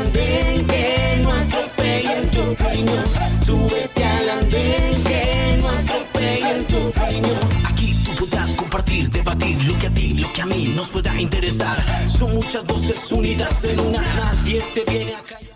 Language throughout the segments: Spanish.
andén, que no atropellen tu opinión. Súbete al andén, que no atropellen tu opinión. Aquí tú podrás compartir, debatir lo que a ti, lo que a mí nos pueda interesar. Son muchas voces unidas en una, nadie te viene a callar.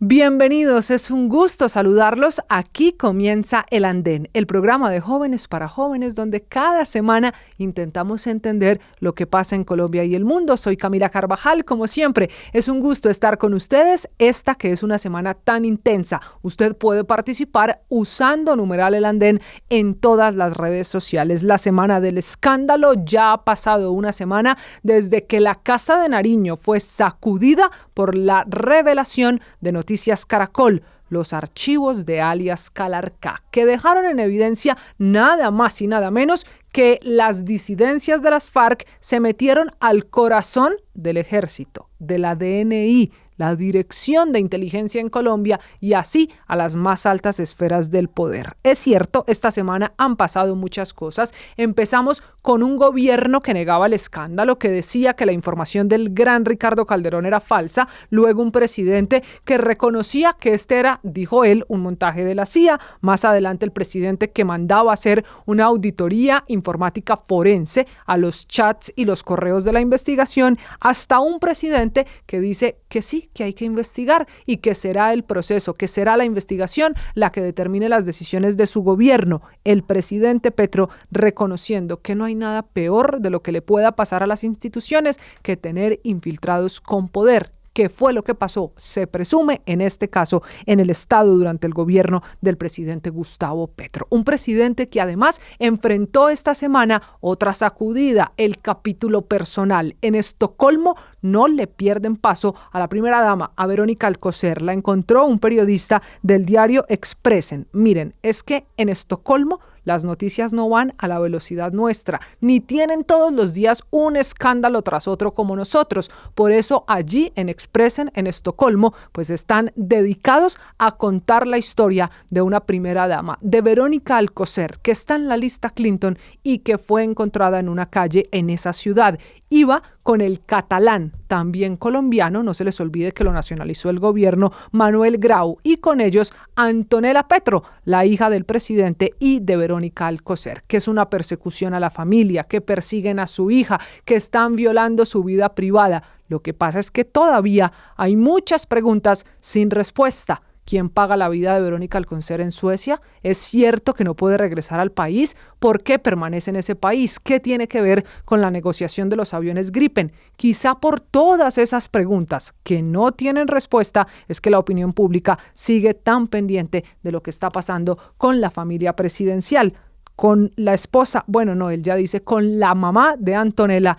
Bienvenidos, es un gusto saludarlos. Aquí comienza El Andén, el programa de jóvenes para jóvenes, donde cada semana intentamos entender lo que pasa en Colombia y el mundo. Soy Camila Carvajal, como siempre, es un gusto estar con ustedes. Esta que es una semana tan intensa, usted puede participar usando numeral El Andén en todas las redes sociales. La semana del escándalo, ya ha pasado una semana desde que la Casa de Nariño fue sacudida por la revelación de Noticias Caracol, los archivos de alias Calarcá, que dejaron en evidencia nada más y nada menos que las disidencias de las FARC se metieron al corazón del ejército, de la DNI, la Dirección de Inteligencia en Colombia, y así a las más altas esferas del poder. Es cierto, esta semana han pasado muchas cosas. Empezamos con un gobierno que negaba el escándalo, que decía que la información del gran Ricardo Calderón era falsa. Luego un presidente que reconocía que este era, dijo él, un montaje de la CIA. Más adelante el presidente que mandaba hacer una auditoría informática forense a los chats y los correos de la investigación, hasta un presidente que dice que sí, que hay que investigar y que será el proceso, que será la investigación la que determine las decisiones de su gobierno. El presidente Petro reconociendo que no hay nada peor de lo que le pueda pasar a las instituciones que tener infiltrados con poder. ¿Qué fue lo que pasó? Se presume, en este caso, en el Estado durante el gobierno del presidente Gustavo Petro. Un presidente que además enfrentó esta semana otra sacudida, el capítulo personal. En Estocolmo no le pierden paso a la primera dama, a Verónica Alcocer. La encontró un periodista del diario Expressen. Miren, es que en Estocolmo las noticias no van a la velocidad nuestra, ni tienen todos los días un escándalo tras otro como nosotros. Por eso allí en Expressen, en Estocolmo, pues están dedicados a contar la historia de una primera dama, de Verónica Alcocer, que está en la lista Clinton y que fue encontrada en una calle en esa ciudad. Iba con el catalán, también colombiano, no se les olvide que lo nacionalizó el gobierno, Manuel Grau, y con ellos Antonella Petro, la hija del presidente, y de Verónica Alcocer, que es una persecución a la familia, que persiguen a su hija, que están violando su vida privada. Lo que pasa es que todavía hay muchas preguntas sin respuesta. ¿Quién paga la vida de Verónica Alcocer en Suecia? ¿Es cierto que no puede regresar al país? ¿Por qué permanece en ese país? ¿Qué tiene que ver con la negociación de los aviones Gripen? Quizá por todas esas preguntas que no tienen respuesta es que la opinión pública sigue tan pendiente de lo que está pasando con la familia presidencial. Con la esposa, bueno, no, él ya dice, con la mamá de Antonella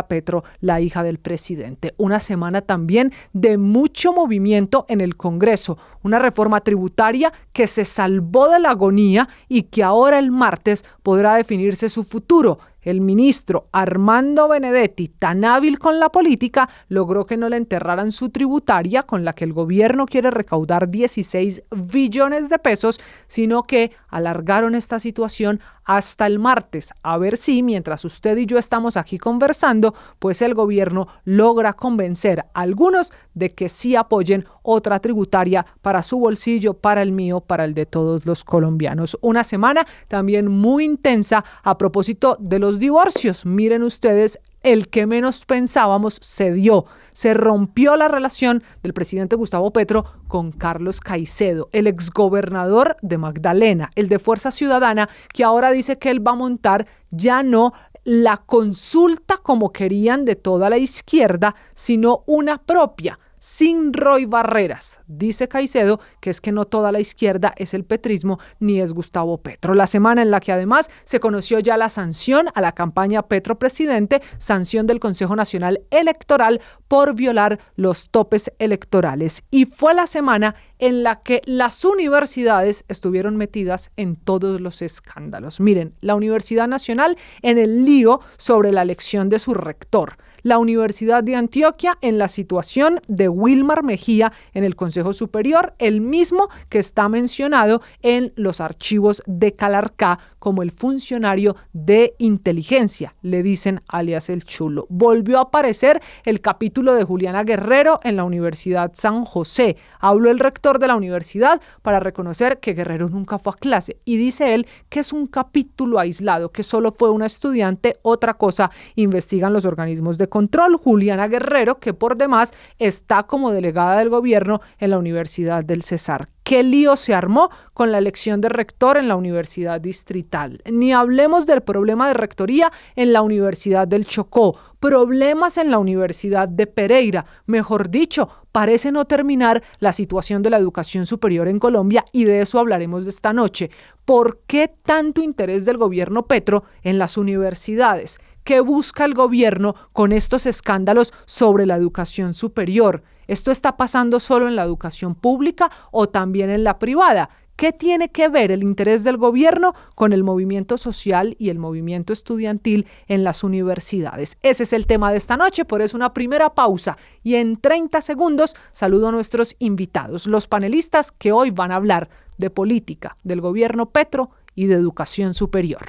Petro, la hija del presidente. Una semana también de mucho movimiento en el Congreso, una reforma tributaria que se salvó de la agonía y que ahora el martes podrá definirse su futuro. El ministro Armando Benedetti, tan hábil con la política, logró que no le enterraran su tributaria con la que el gobierno quiere recaudar 16 billones de pesos, sino que alargaron esta situación hasta el martes. A ver si, mientras usted y yo estamos aquí conversando, pues el gobierno logra convencer a algunos de que sí apoyen otra tributaria para su bolsillo, para el mío, para el de todos los colombianos. Una semana también muy intensa a propósito de los divorcios. Miren ustedes, el que menos pensábamos se dio. Se rompió la relación del presidente Gustavo Petro con Carlos Caicedo, el exgobernador de Magdalena, el de Fuerza Ciudadana, que ahora dice que él va a montar ya no la consulta como querían de toda la izquierda, sino una propia, sin Roy Barreras. Dice Caicedo que es que no toda la izquierda es el petrismo ni es Gustavo Petro. La semana en la que además se conoció ya la sanción a la campaña Petro Presidente, sanción del Consejo Nacional Electoral por violar los topes electorales. Y fue la semana en la que las universidades estuvieron metidas en todos los escándalos. Miren, la Universidad Nacional en el lío sobre la elección de su rector. La Universidad de Antioquia en la situación de Wilmar Mejía en el Consejo Superior, el mismo que está mencionado en los archivos de Calarcá como el funcionario de inteligencia, le dicen alias el Chulo. Volvió a aparecer el capítulo de Juliana Guerrero en la Universidad San José. Habló el rector de la universidad para reconocer que Guerrero nunca fue a clase y dice él que es un capítulo aislado, que solo fue una estudiante. Otra cosa investigan los organismos de control. Juliana Guerrero, que por demás está como delegada del gobierno en la Universidad del Cesar. ¿Qué lío se armó con la elección de rector en la Universidad Distrital? Ni hablemos del problema de rectoría en la Universidad del Chocó, problemas en la Universidad de Pereira. Mejor dicho, parece no terminar la situación de la educación superior en Colombia y de eso hablaremos esta noche. ¿Por qué tanto interés del gobierno Petro en las universidades? ¿Qué busca el gobierno con estos escándalos sobre la educación superior? ¿Esto está pasando solo en la educación pública o también en la privada? ¿Qué tiene que ver el interés del gobierno con el movimiento social y el movimiento estudiantil en las universidades? Ese es el tema de esta noche, por eso una primera pausa y en 30 segundos saludo a nuestros invitados, los panelistas que hoy van a hablar de política, del gobierno Petro y de educación superior.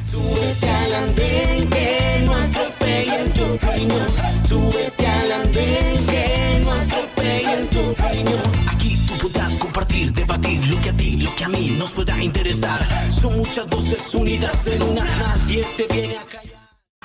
Súbete al andén que no atropellen tu opinión. Súbete al andén que no atropellen tu opinión. Aquí tú podrás compartir, debatir lo que a ti, lo que a mí nos pueda interesar. Son muchas voces unidas en una, nadie te viene a callar.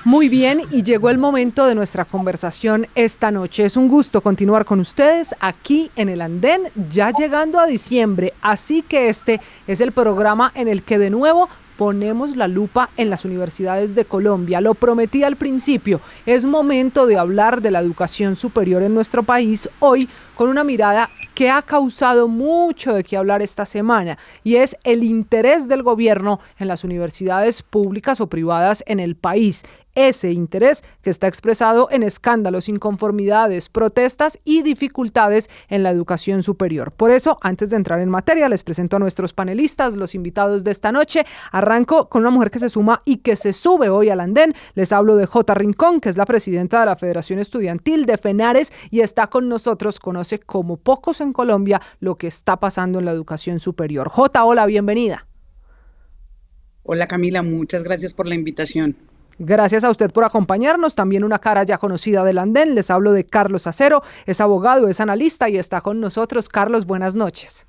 Muy bien, y llegó el momento de nuestra conversación esta noche. Es un gusto continuar con ustedes aquí en el Andén, ya llegando a diciembre. Así que este es el programa en el que de nuevo ponemos la lupa en las universidades de Colombia. Lo prometí al principio, es momento de hablar de la educación superior en nuestro país hoy con una mirada que ha causado mucho de qué hablar esta semana y es el interés del gobierno en las universidades públicas o privadas en el país. Ese interés que está expresado en escándalos, inconformidades, protestas y dificultades en la educación superior. Por eso, antes de entrar en materia, les presento a nuestros panelistas, los invitados de esta noche. Arranco con una mujer que se suma y que se sube hoy al andén. Les hablo de J. Rincón, que es la presidenta de la Federación Estudiantil de FENARES y está con nosotros, conoce como pocos en Colombia lo que está pasando en la educación superior. J, hola, bienvenida. Hola Camila, muchas gracias por la invitación. Gracias a usted por acompañarnos. También una cara ya conocida del andén. Les hablo de Carlos Acero, es abogado, es analista y está con nosotros. Carlos, buenas noches.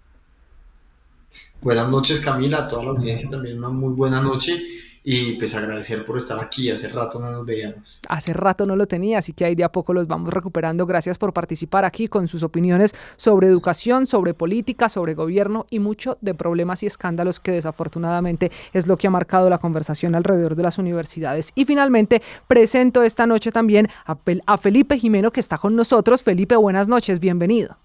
Buenas noches Camila, a toda la audiencia también una muy buena noche y pues agradecer por estar aquí, hace rato no nos veíamos. Hace rato no lo tenía, así que ahí de a poco los vamos recuperando. Gracias por participar aquí con sus opiniones sobre educación, sobre política, sobre gobierno y mucho de problemas y escándalos que desafortunadamente es lo que ha marcado la conversación alrededor de las universidades. Y finalmente presento esta noche también a Felipe Jimeno, que está con nosotros. Felipe, buenas noches, bienvenido.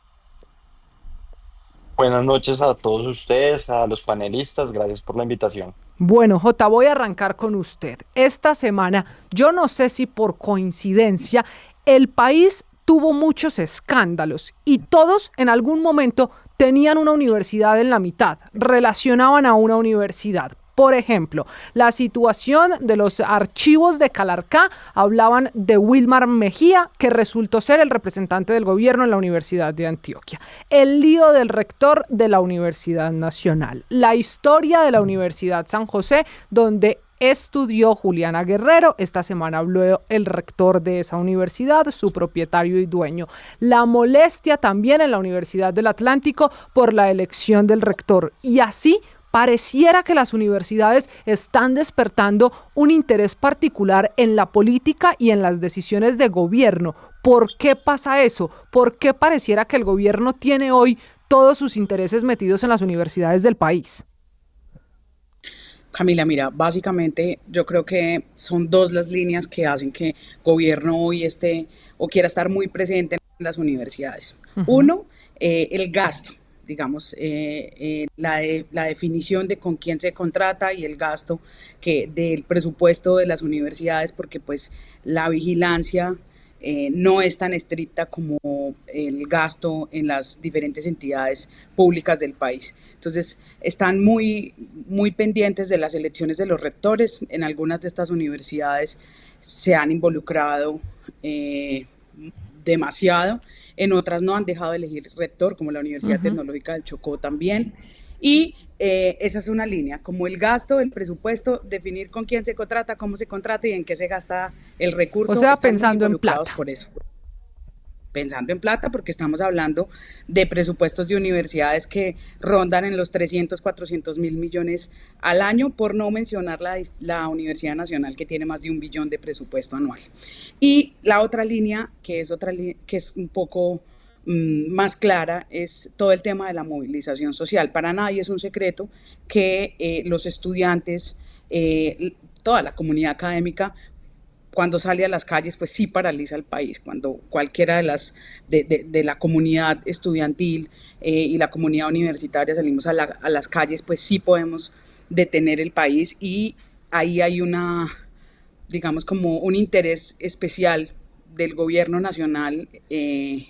Buenas noches a todos ustedes, a los panelistas, gracias por la invitación. Bueno, Jota, voy a arrancar con usted. Esta semana, yo no sé si por coincidencia, el país tuvo muchos escándalos y todos en algún momento tenían una universidad en la mitad, relacionaban a una universidad. Por ejemplo, la situación de los archivos de Calarcá, hablaban de Wilmar Mejía, que resultó ser el representante del gobierno en la Universidad de Antioquia. El lío del rector de la Universidad Nacional. La historia de la Universidad San José, donde estudió Juliana Guerrero. Esta semana habló el rector de esa universidad, su propietario y dueño. La molestia también en la Universidad del Atlántico por la elección del rector. Y así pareciera que las universidades están despertando un interés particular en la política y en las decisiones de gobierno. ¿Por qué pasa eso? ¿Por qué pareciera que el gobierno tiene hoy todos sus intereses metidos en las universidades del país? Camila, mira, básicamente yo creo que son dos las líneas que hacen que el gobierno hoy esté o quiera estar muy presente en las universidades. Uno, el gasto. Digamos, la definición de con quién se contrata y el gasto del presupuesto de las universidades, porque pues la vigilancia no es tan estricta como el gasto en las diferentes entidades públicas del país. Entonces, están muy pendientes de las elecciones de los rectores. En algunas de estas universidades se han involucrado demasiado. En otras no han dejado de elegir rector, como la Universidad Tecnológica del Chocó también. Y esa es una línea, como el gasto, el presupuesto, definir con quién se contrata, cómo se contrata y en qué se gasta el O recurso, sea, están muy pensando en involucrados plata. por eso. Pensando en plata, porque estamos hablando de presupuestos de universidades que rondan en los 300, 400 mil millones al año, por no mencionar la Universidad Nacional, que tiene más de 1 billón de presupuesto anual. Y la otra línea, que es un poco más clara, es todo el tema de la movilización social. Para nadie es un secreto que los estudiantes, toda la comunidad académica, cuando sale a las calles, pues sí paraliza el país. Cuando cualquiera de la comunidad estudiantil y la comunidad universitaria salimos a las calles, pues sí podemos detener el país, y ahí hay digamos, como un interés especial del gobierno nacional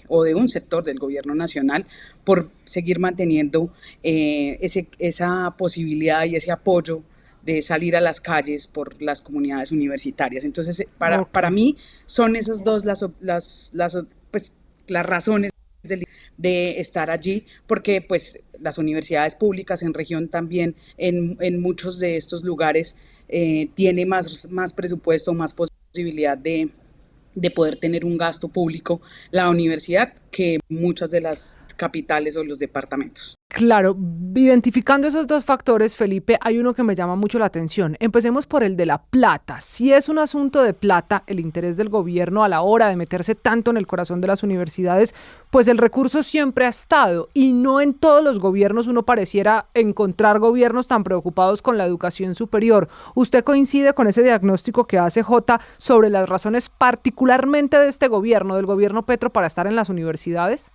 o de un sector del gobierno nacional por seguir manteniendo esa posibilidad y ese apoyo de salir a las calles por las comunidades universitarias. Entonces, Ok. para mí son esas dos pues, las razones de estar allí, porque pues las universidades públicas en región también, en muchos de estos lugares, tiene más presupuesto, más posibilidad de poder tener un gasto público la universidad que muchas de las capitales o los departamentos. Claro, identificando esos dos factores, Felipe, hay uno que me llama mucho la atención. Empecemos por el de la plata. Si es un asunto de plata, el interés del gobierno a la hora de meterse tanto en el corazón de las universidades, pues el recurso siempre ha estado, y no en todos los gobiernos uno pareciera encontrar gobiernos tan preocupados con la educación superior. ¿Usted coincide con ese diagnóstico que hace J sobre las razones particularmente de este gobierno, del gobierno Petro, para estar en las universidades?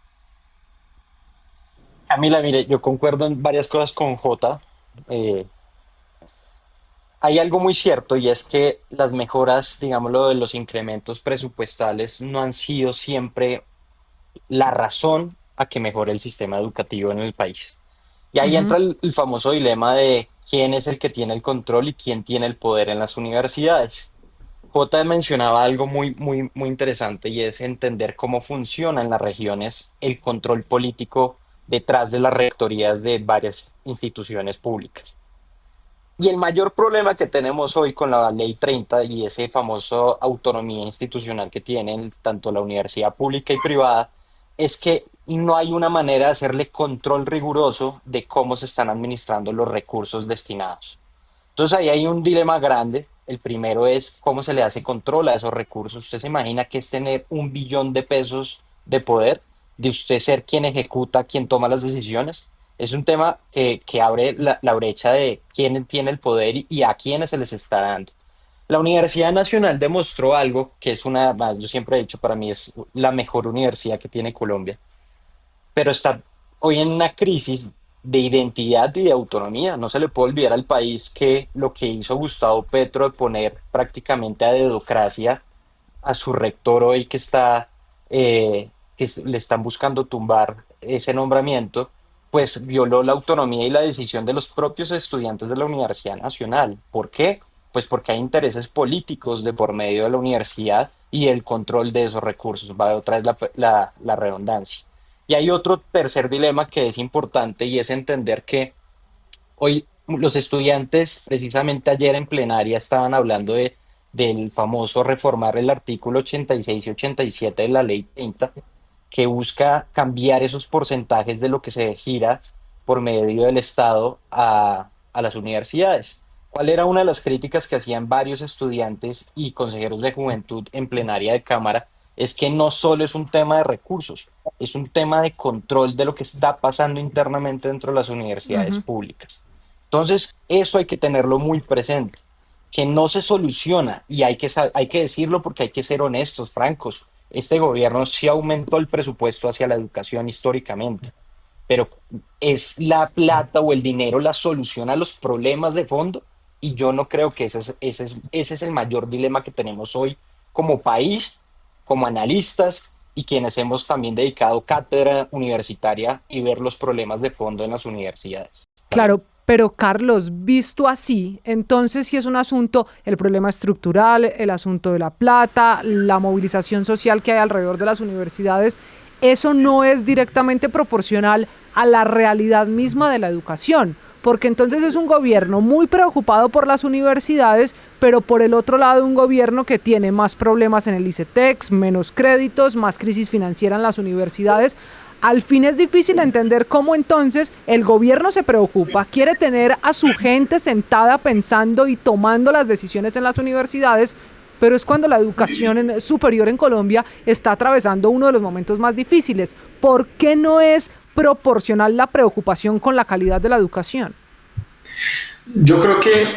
Camila, mire, yo concuerdo en varias cosas con Jota. Eh, Hay algo muy cierto y es que las mejoras, digámoslo, de los incrementos presupuestales no han sido siempre la razón a que mejore el sistema educativo en el país. Y ahí Ujú. entra el famoso dilema de quién es el que tiene el control y quién tiene el poder en las universidades. J mencionaba algo muy interesante y es entender cómo funciona en las regiones el control político detrás de las rectorías de varias instituciones públicas. Y el mayor problema que tenemos hoy con la ley 30 y ese famoso autonomía institucional que tienen tanto la universidad pública y privada es que no hay una manera de hacerle control riguroso de cómo se están administrando los recursos destinados. Entonces ahí hay un dilema grande. El primero es cómo se le hace control a esos recursos. Usted se imagina que es tener 1 billón de pesos de poder, de usted ser quien ejecuta, quien toma las decisiones. Es un tema que abre la brecha de quién tiene el poder y a quiénes se les está dando. La Universidad Nacional demostró algo que es yo siempre he dicho, para mí es la mejor universidad que tiene Colombia, pero está hoy en una crisis de identidad y de autonomía. No se le puede olvidar al país que lo que hizo Gustavo Petro de poner prácticamente a dedocracia a su rector hoy que está, le están buscando tumbar ese nombramiento, pues violó la autonomía y la decisión de los propios estudiantes de la Universidad Nacional. ¿Por qué? Pues porque hay intereses políticos de por medio de la universidad y el control de esos recursos. Va otra vez la redundancia. Y hay otro tercer dilema que es importante y es entender que hoy los estudiantes, precisamente ayer en plenaria, estaban hablando del famoso reformar el artículo 86 y 87 de la ley 30, que busca cambiar esos porcentajes de lo que se gira por medio del Estado a las universidades. ¿Cuál era una de las críticas que hacían varios estudiantes y consejeros de juventud en plenaria de Cámara? Es que no solo es un tema de recursos, es un tema de control de lo que está pasando internamente dentro de las universidades Ujú. públicas. Entonces, eso hay que tenerlo muy presente, que no se soluciona y hay que decirlo porque hay que ser honestos, francos. Este gobierno sí aumentó el presupuesto hacia la educación históricamente, pero ¿es la plata o el dinero la solución a los problemas de fondo? Y yo no creo que ese es el mayor dilema que tenemos hoy como país, como analistas y quienes hemos también dedicado cátedra universitaria y ver los problemas de fondo en las universidades. Camila. Claro, pero Carlos, visto así, entonces sí es un asunto, el problema estructural, el asunto de la plata, la movilización social que hay alrededor de las universidades, eso no es directamente proporcional a la realidad misma de la educación, porque entonces es un gobierno muy preocupado por las universidades, pero por el otro lado un gobierno que tiene más problemas en el ICETEX, menos créditos, más crisis financiera en las universidades. Al fin es difícil entender cómo entonces el gobierno se preocupa, quiere tener a su gente sentada pensando y tomando las decisiones en las universidades, pero es cuando la educación superior en Colombia está atravesando uno de los momentos más difíciles. ¿Por qué no es proporcional la preocupación con la calidad de la educación? Yo creo que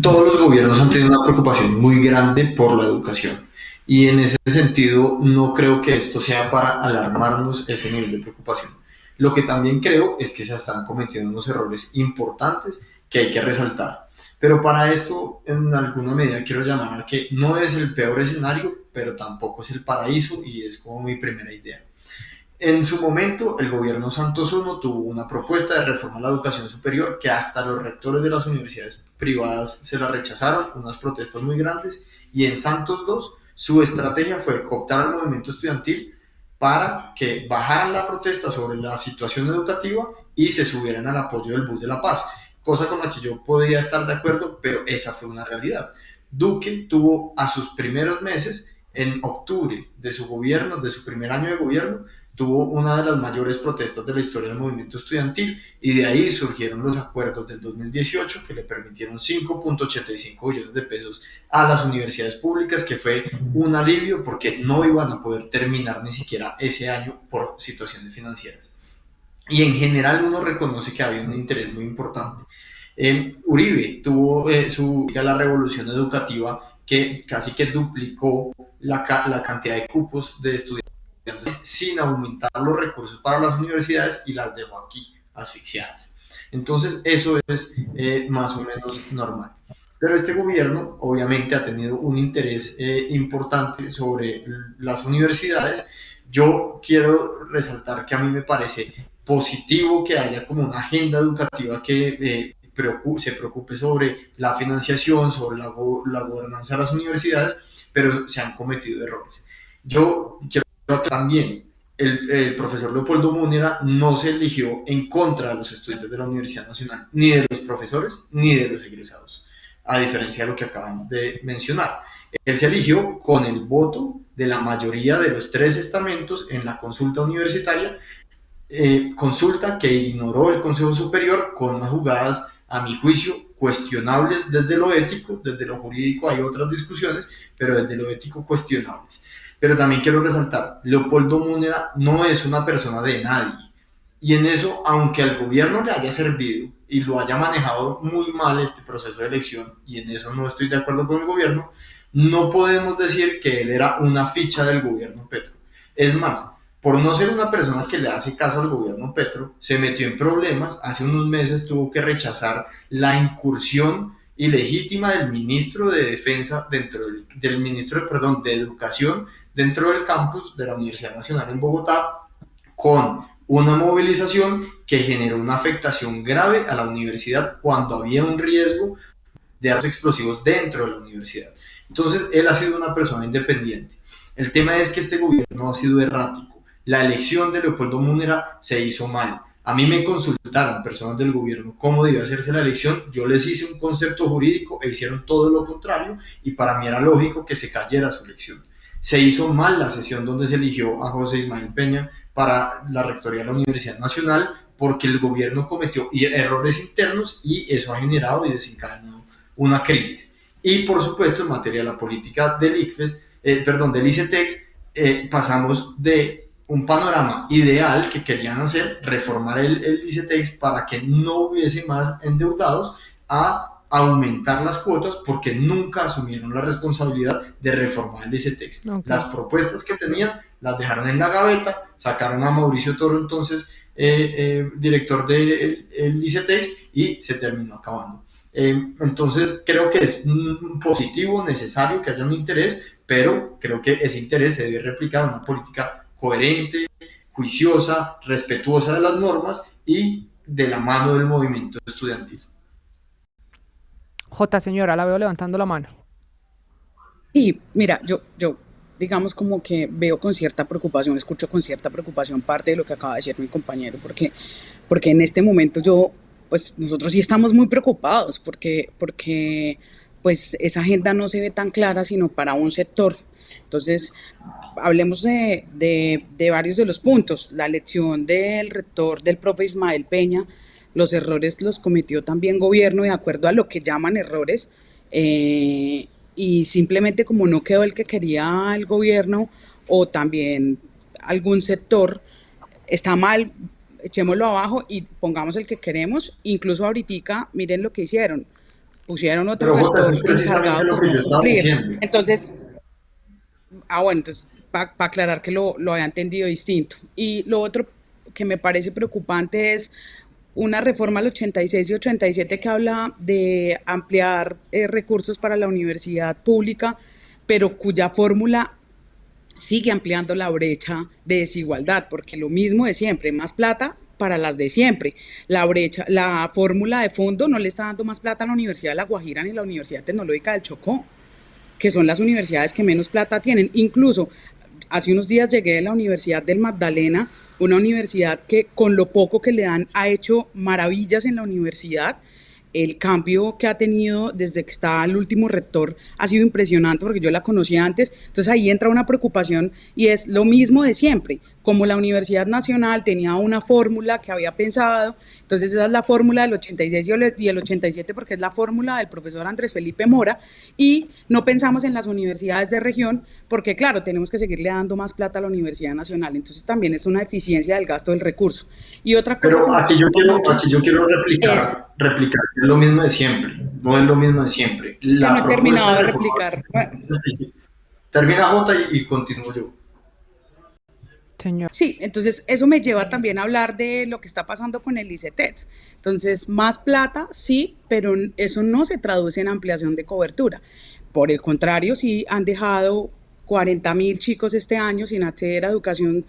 todos los gobiernos han tenido una preocupación muy grande por la educación. Y en ese sentido, no creo que esto sea para alarmarnos ese nivel de preocupación. Lo que también creo es que se están cometiendo unos errores importantes que hay que resaltar. Pero para esto, en alguna medida, quiero llamar a que no es el peor escenario, pero tampoco es el paraíso, y es como mi primera idea. En su momento, el gobierno Santos I tuvo una propuesta de reforma a la educación superior que hasta los rectores de las universidades privadas se la rechazaron, unas protestas muy grandes, y en Santos II su estrategia fue cooptar al movimiento estudiantil para que bajaran la protesta sobre la situación educativa y se subieran al apoyo del bus de la paz, cosa con la que yo podía estar de acuerdo, pero esa fue una realidad. Duque tuvo a sus primeros meses, en octubre de su gobierno, de su primer año de gobierno, tuvo una de las mayores protestas de la historia del movimiento estudiantil, y de ahí surgieron los acuerdos del 2018 que le permitieron 5.85 billones de pesos a las universidades públicas, que fue un alivio porque no iban a poder terminar ni siquiera ese año por situaciones financieras. Y en general uno reconoce que había un interés muy importante. Uribe tuvo la revolución educativa que casi que duplicó la cantidad de cupos de estudiantes sin aumentar los recursos para las universidades, y las dejó aquí asfixiadas. Entonces eso es más o menos normal. Pero este gobierno obviamente ha tenido un interés importante sobre las universidades. Yo quiero resaltar que a mí me parece positivo que haya como una agenda educativa que se preocupe sobre la financiación, sobre la gobernanza de las universidades, pero se han cometido errores. Yo quiero también, el profesor Leopoldo Múnera no se eligió en contra de los estudiantes de la Universidad Nacional, ni de los profesores, ni de los egresados, a diferencia de lo que acaban de mencionar. Él se eligió con el voto de la mayoría de los 3 estamentos en la consulta universitaria, consulta que ignoró el Consejo Superior con unas jugadas, a mi juicio, cuestionables desde lo ético. Desde lo jurídico hay otras discusiones, pero desde lo ético cuestionables. Pero también quiero resaltar, Leopoldo Múnera no es una persona de nadie, y en eso, aunque al gobierno le haya servido y lo haya manejado muy mal este proceso de elección, y en eso no estoy de acuerdo con el gobierno, no podemos decir que él era una ficha del gobierno Petro. Es más, por no ser una persona que le hace caso al gobierno Petro, se metió en problemas. Hace unos meses tuvo que rechazar la incursión ilegítima del ministro de Defensa del ministro, perdón, de Educación dentro del campus de la Universidad Nacional en Bogotá, con una movilización que generó una afectación grave a la universidad cuando había un riesgo de actos explosivos dentro de la universidad. Entonces, él ha sido una persona independiente. El tema es que este gobierno ha sido errático. La elección de Leopoldo Múnera se hizo mal. A mí me consultaron personas del gobierno cómo debía hacerse la elección. Yo les hice un concepto jurídico e hicieron todo lo contrario, y para mí era lógico que se cayera su elección. Se hizo mal la sesión donde se eligió a José Ismael Peña para la rectoría de la Universidad Nacional, porque el gobierno cometió errores internos, y eso ha generado y desencadenado una crisis. Y por supuesto, en materia de la política del del ICETEX, pasamos de un panorama ideal que querían hacer, reformar el ICETEX para que no hubiese más endeudados, a aumentar las cuotas, porque nunca asumieron la responsabilidad de reformar el ICETEX. Okay. Las propuestas que tenían las dejaron en la gaveta, sacaron a Mauricio Toro, entonces director del ICETEX, y se terminó acabando. Entonces creo que es positivo, necesario que haya un interés, pero creo que ese interés se debe replicar en una política coherente, juiciosa, respetuosa de las normas y de la mano del movimiento estudiantil. Señora, la veo levantando la mano. Y mira, yo digamos como que veo con cierta preocupación, escucho con cierta preocupación parte de lo que acaba de decir mi compañero, porque en este momento pues nosotros sí estamos muy preocupados, porque pues esa agenda no se ve tan clara sino para un sector. Entonces, hablemos de varios de los puntos. La elección del rector, del profe Ismael Peña, los errores los cometió también gobierno de acuerdo a lo que llaman errores, y simplemente como no quedó el que quería el gobierno o también algún sector, está mal, echémoslo abajo y pongamos el que queremos. Incluso ahorita, miren lo que hicieron, pusieron otro Pero Jota, eso es rector precisamente encargado lo por que no yo estaba cumplir. diciendo. Entonces, bueno, entonces, para aclarar que lo había entendido distinto. Y lo otro que me parece preocupante es una reforma al 86 y 87 que habla de ampliar recursos para la universidad pública, pero cuya fórmula sigue ampliando la brecha de desigualdad, porque lo mismo de siempre, más plata para las de siempre. La brecha, la fórmula de fondo no le está dando más plata a la Universidad de La Guajira ni a la Universidad Tecnológica del Chocó, que son las universidades que menos plata tienen. Incluso hace unos días llegué de la Universidad del Magdalena, una universidad que con lo poco que le dan ha hecho maravillas en la universidad. El cambio que ha tenido desde que está el último rector ha sido impresionante porque yo la conocía antes. Entonces ahí entra una preocupación y es lo mismo de siempre. Como la Universidad Nacional tenía una fórmula que había pensado, entonces esa es la fórmula del 86 y el 87 porque es la fórmula del profesor Andrés Felipe Mora, y no pensamos en las universidades de región porque claro, tenemos que seguirle dando más plata a la Universidad Nacional. Entonces también es una eficiencia del gasto del recurso. Y otra cosa que Pero me preocupa mucho aquí yo quiero es replicar que es lo mismo de siempre, no es lo mismo de siempre. Es que no La he propuesta terminado de de reforma, replicar. termina Jota y continúo yo. Señor. Sí, entonces eso me lleva también a hablar de lo que está pasando con el ICETEX. Entonces, más plata, sí, pero eso no se traduce en ampliación de cobertura. Por el contrario, sí han dejado 40.000 chicos este año sin acceder a educación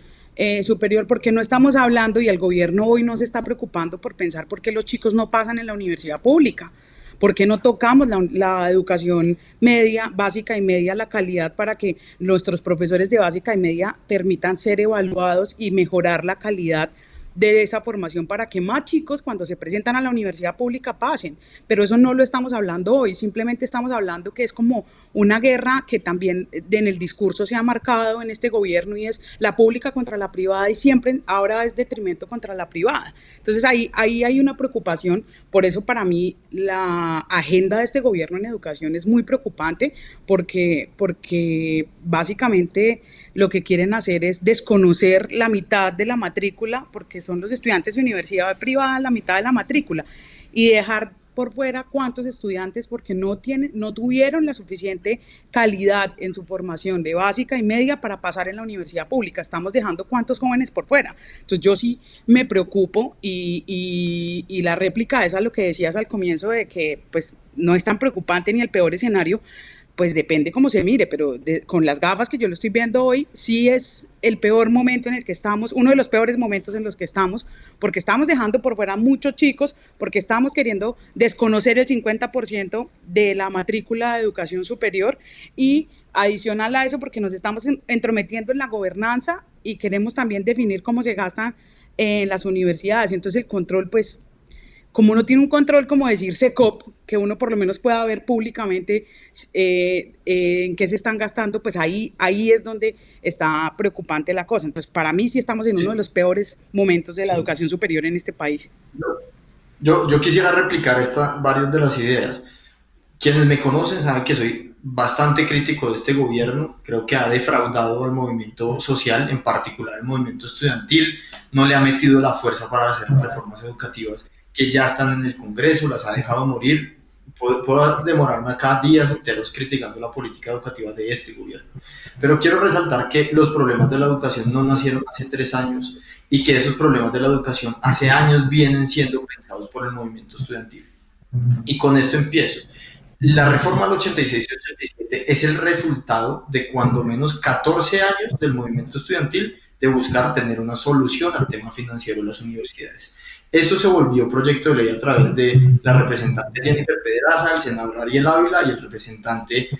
superior, porque no estamos hablando y el gobierno hoy no se está preocupando por pensar por qué los chicos no pasan en la universidad pública. ¿Por qué no tocamos la educación media, básica y media, la calidad para que nuestros profesores de básica y media permitan ser evaluados y mejorar la calidad de esa formación para que más chicos cuando se presentan a la universidad pública pasen? Pero eso no lo estamos hablando hoy, simplemente estamos hablando que es como una guerra que también en el discurso se ha marcado en este gobierno, y es la pública contra la privada, y siempre ahora es detrimento contra la privada. Entonces ahí hay una preocupación. Por eso para mí la agenda de este gobierno en educación es muy preocupante, porque básicamente lo que quieren hacer es desconocer la mitad de la matrícula, porque son los estudiantes de universidad privada la mitad de la matrícula, y dejar por fuera cuántos estudiantes porque no tuvieron la suficiente calidad en su formación de básica y media para pasar en la universidad pública. Estamos dejando cuántos jóvenes por fuera. Entonces yo sí me preocupo, y la réplica es a lo que decías al comienzo de que pues no es tan preocupante ni el peor escenario. Pues depende cómo se mire, pero con las gafas que yo lo estoy viendo hoy, sí es el peor momento en el que estamos, uno de los peores momentos en los que estamos, porque estamos dejando por fuera muchos chicos, porque estamos queriendo desconocer el 50% de la matrícula de educación superior, y adicional a eso, porque nos estamos entrometiendo en la gobernanza y queremos también definir cómo se gastan en las universidades. Entonces el control, pues, como uno tiene un control, como decir SECOP, que uno por lo menos pueda ver públicamente en qué se están gastando, pues ahí es donde está preocupante la cosa. Entonces, para mí sí estamos en uno de los peores momentos de la educación superior en este país. Yo quisiera replicar varias de las ideas. Quienes me conocen saben que soy bastante crítico de este gobierno. Creo que ha defraudado al movimiento social, en particular el movimiento estudiantil. No le ha metido la fuerza para hacer las reformas educativas que ya están en el Congreso, las ha dejado morir. Puedo demorarme acá días enteros criticando la política educativa de este gobierno. Pero quiero resaltar que los problemas de la educación no nacieron hace 3 años, y que esos problemas de la educación hace años vienen siendo pensados por el movimiento estudiantil. Y con esto empiezo. La reforma del 86 y 87 es el resultado de cuando menos 14 años del movimiento estudiantil de buscar tener una solución al tema financiero de las universidades. Eso se volvió proyecto de ley a través de la representante Jennifer Pedraza, el senador Ariel Ávila y el representante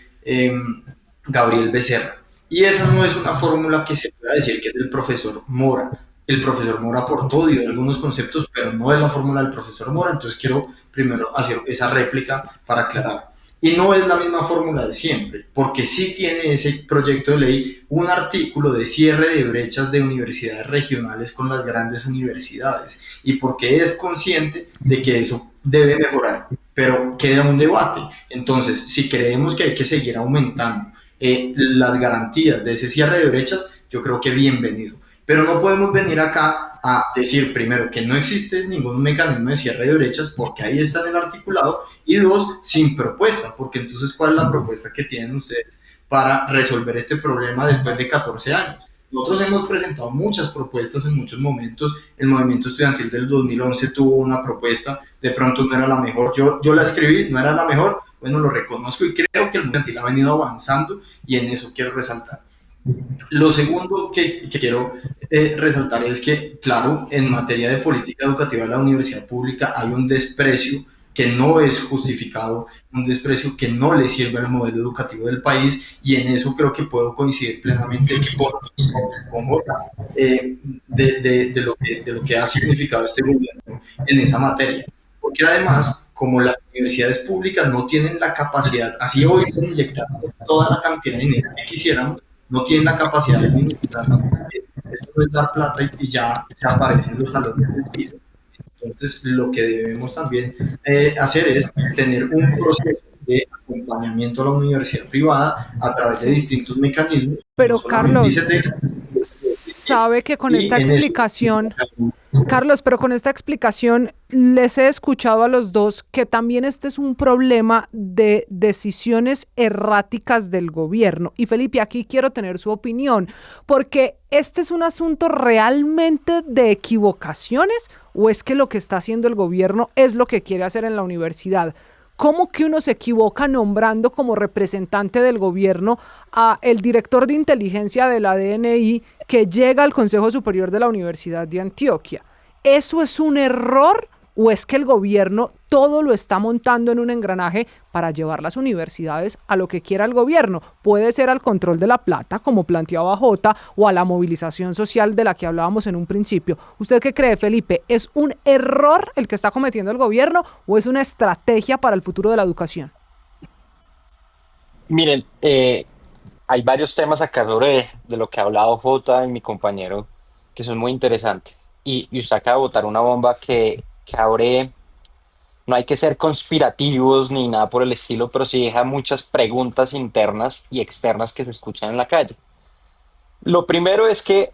Gabriel Becerra. Y esa no es una fórmula que se pueda decir que es del profesor Mora. El profesor Mora aportó, dio algunos conceptos, pero no es la fórmula del profesor Mora. Entonces quiero primero hacer esa réplica para aclarar. Y no es la misma fórmula de siempre, porque sí tiene ese proyecto de ley un artículo de cierre de brechas de universidades regionales con las grandes universidades, y porque es consciente de que eso debe mejorar, pero queda un debate. Entonces, si creemos que hay que seguir aumentando las garantías de ese cierre de brechas, yo creo que bienvenido. Pero no podemos venir acá a decir, primero, que no existe ningún mecanismo de cierre de brechas, porque ahí está en el articulado, y dos, sin propuesta, porque entonces, ¿cuál es la propuesta que tienen ustedes para resolver este problema después de 14 años? Nosotros hemos presentado muchas propuestas en muchos momentos. El movimiento estudiantil del 2011 tuvo una propuesta, de pronto no era la mejor. Yo la escribí, no era la mejor, bueno, lo reconozco y creo que el movimiento estudiantil ha venido avanzando y en eso quiero resaltar. Lo segundo que quiero resaltar es que, claro, en materia de política educativa de la universidad pública hay un desprecio que no es justificado, un desprecio que no le sirve al modelo educativo del país, y en eso creo que puedo coincidir plenamente con Jota, de lo que ha significado este gobierno en esa materia. Porque además, como las universidades públicas no tienen la capacidad, así hoy les inyectar toda la cantidad de dinero que quisiéramos, no tienen la capacidad de administrarla, porque eso no es dar plata y ya se aparecen los salones del piso. Entonces, lo que debemos también hacer es tener un proceso de acompañamiento a la universidad privada a través de distintos mecanismos, no Pero solamente Carlos, ICETEX, sabe que con y esta en eso. explicación, Carlos, pero con esta explicación les he escuchado a los dos que también este es un problema de decisiones erráticas del gobierno. Y Felipe, aquí quiero tener su opinión, porque este es un asunto realmente de equivocaciones, o es que lo que está haciendo el gobierno es lo que quiere hacer en la universidad. ¿Cómo que uno se equivoca nombrando como representante del gobierno a el director de inteligencia de la DNI que llega al Consejo Superior de la Universidad de Antioquia? ¿Eso es un error o es que el gobierno todo lo está montando en un engranaje para llevar las universidades a lo que quiera el gobierno? Puede ser al control de la plata, como planteaba Jota, o a la movilización social de la que hablábamos en un principio. ¿Usted qué cree, Felipe? ¿Es un error el que está cometiendo el gobierno o es una estrategia para el futuro de la educación? Miren, hay varios temas acá sobre de lo que ha hablado Jota y mi compañero que son muy interesantes. Y usted acaba de botar una bomba que abre, no hay que ser conspirativos ni nada por el estilo, pero sí deja muchas preguntas internas y externas que se escuchan en la calle. Lo primero es que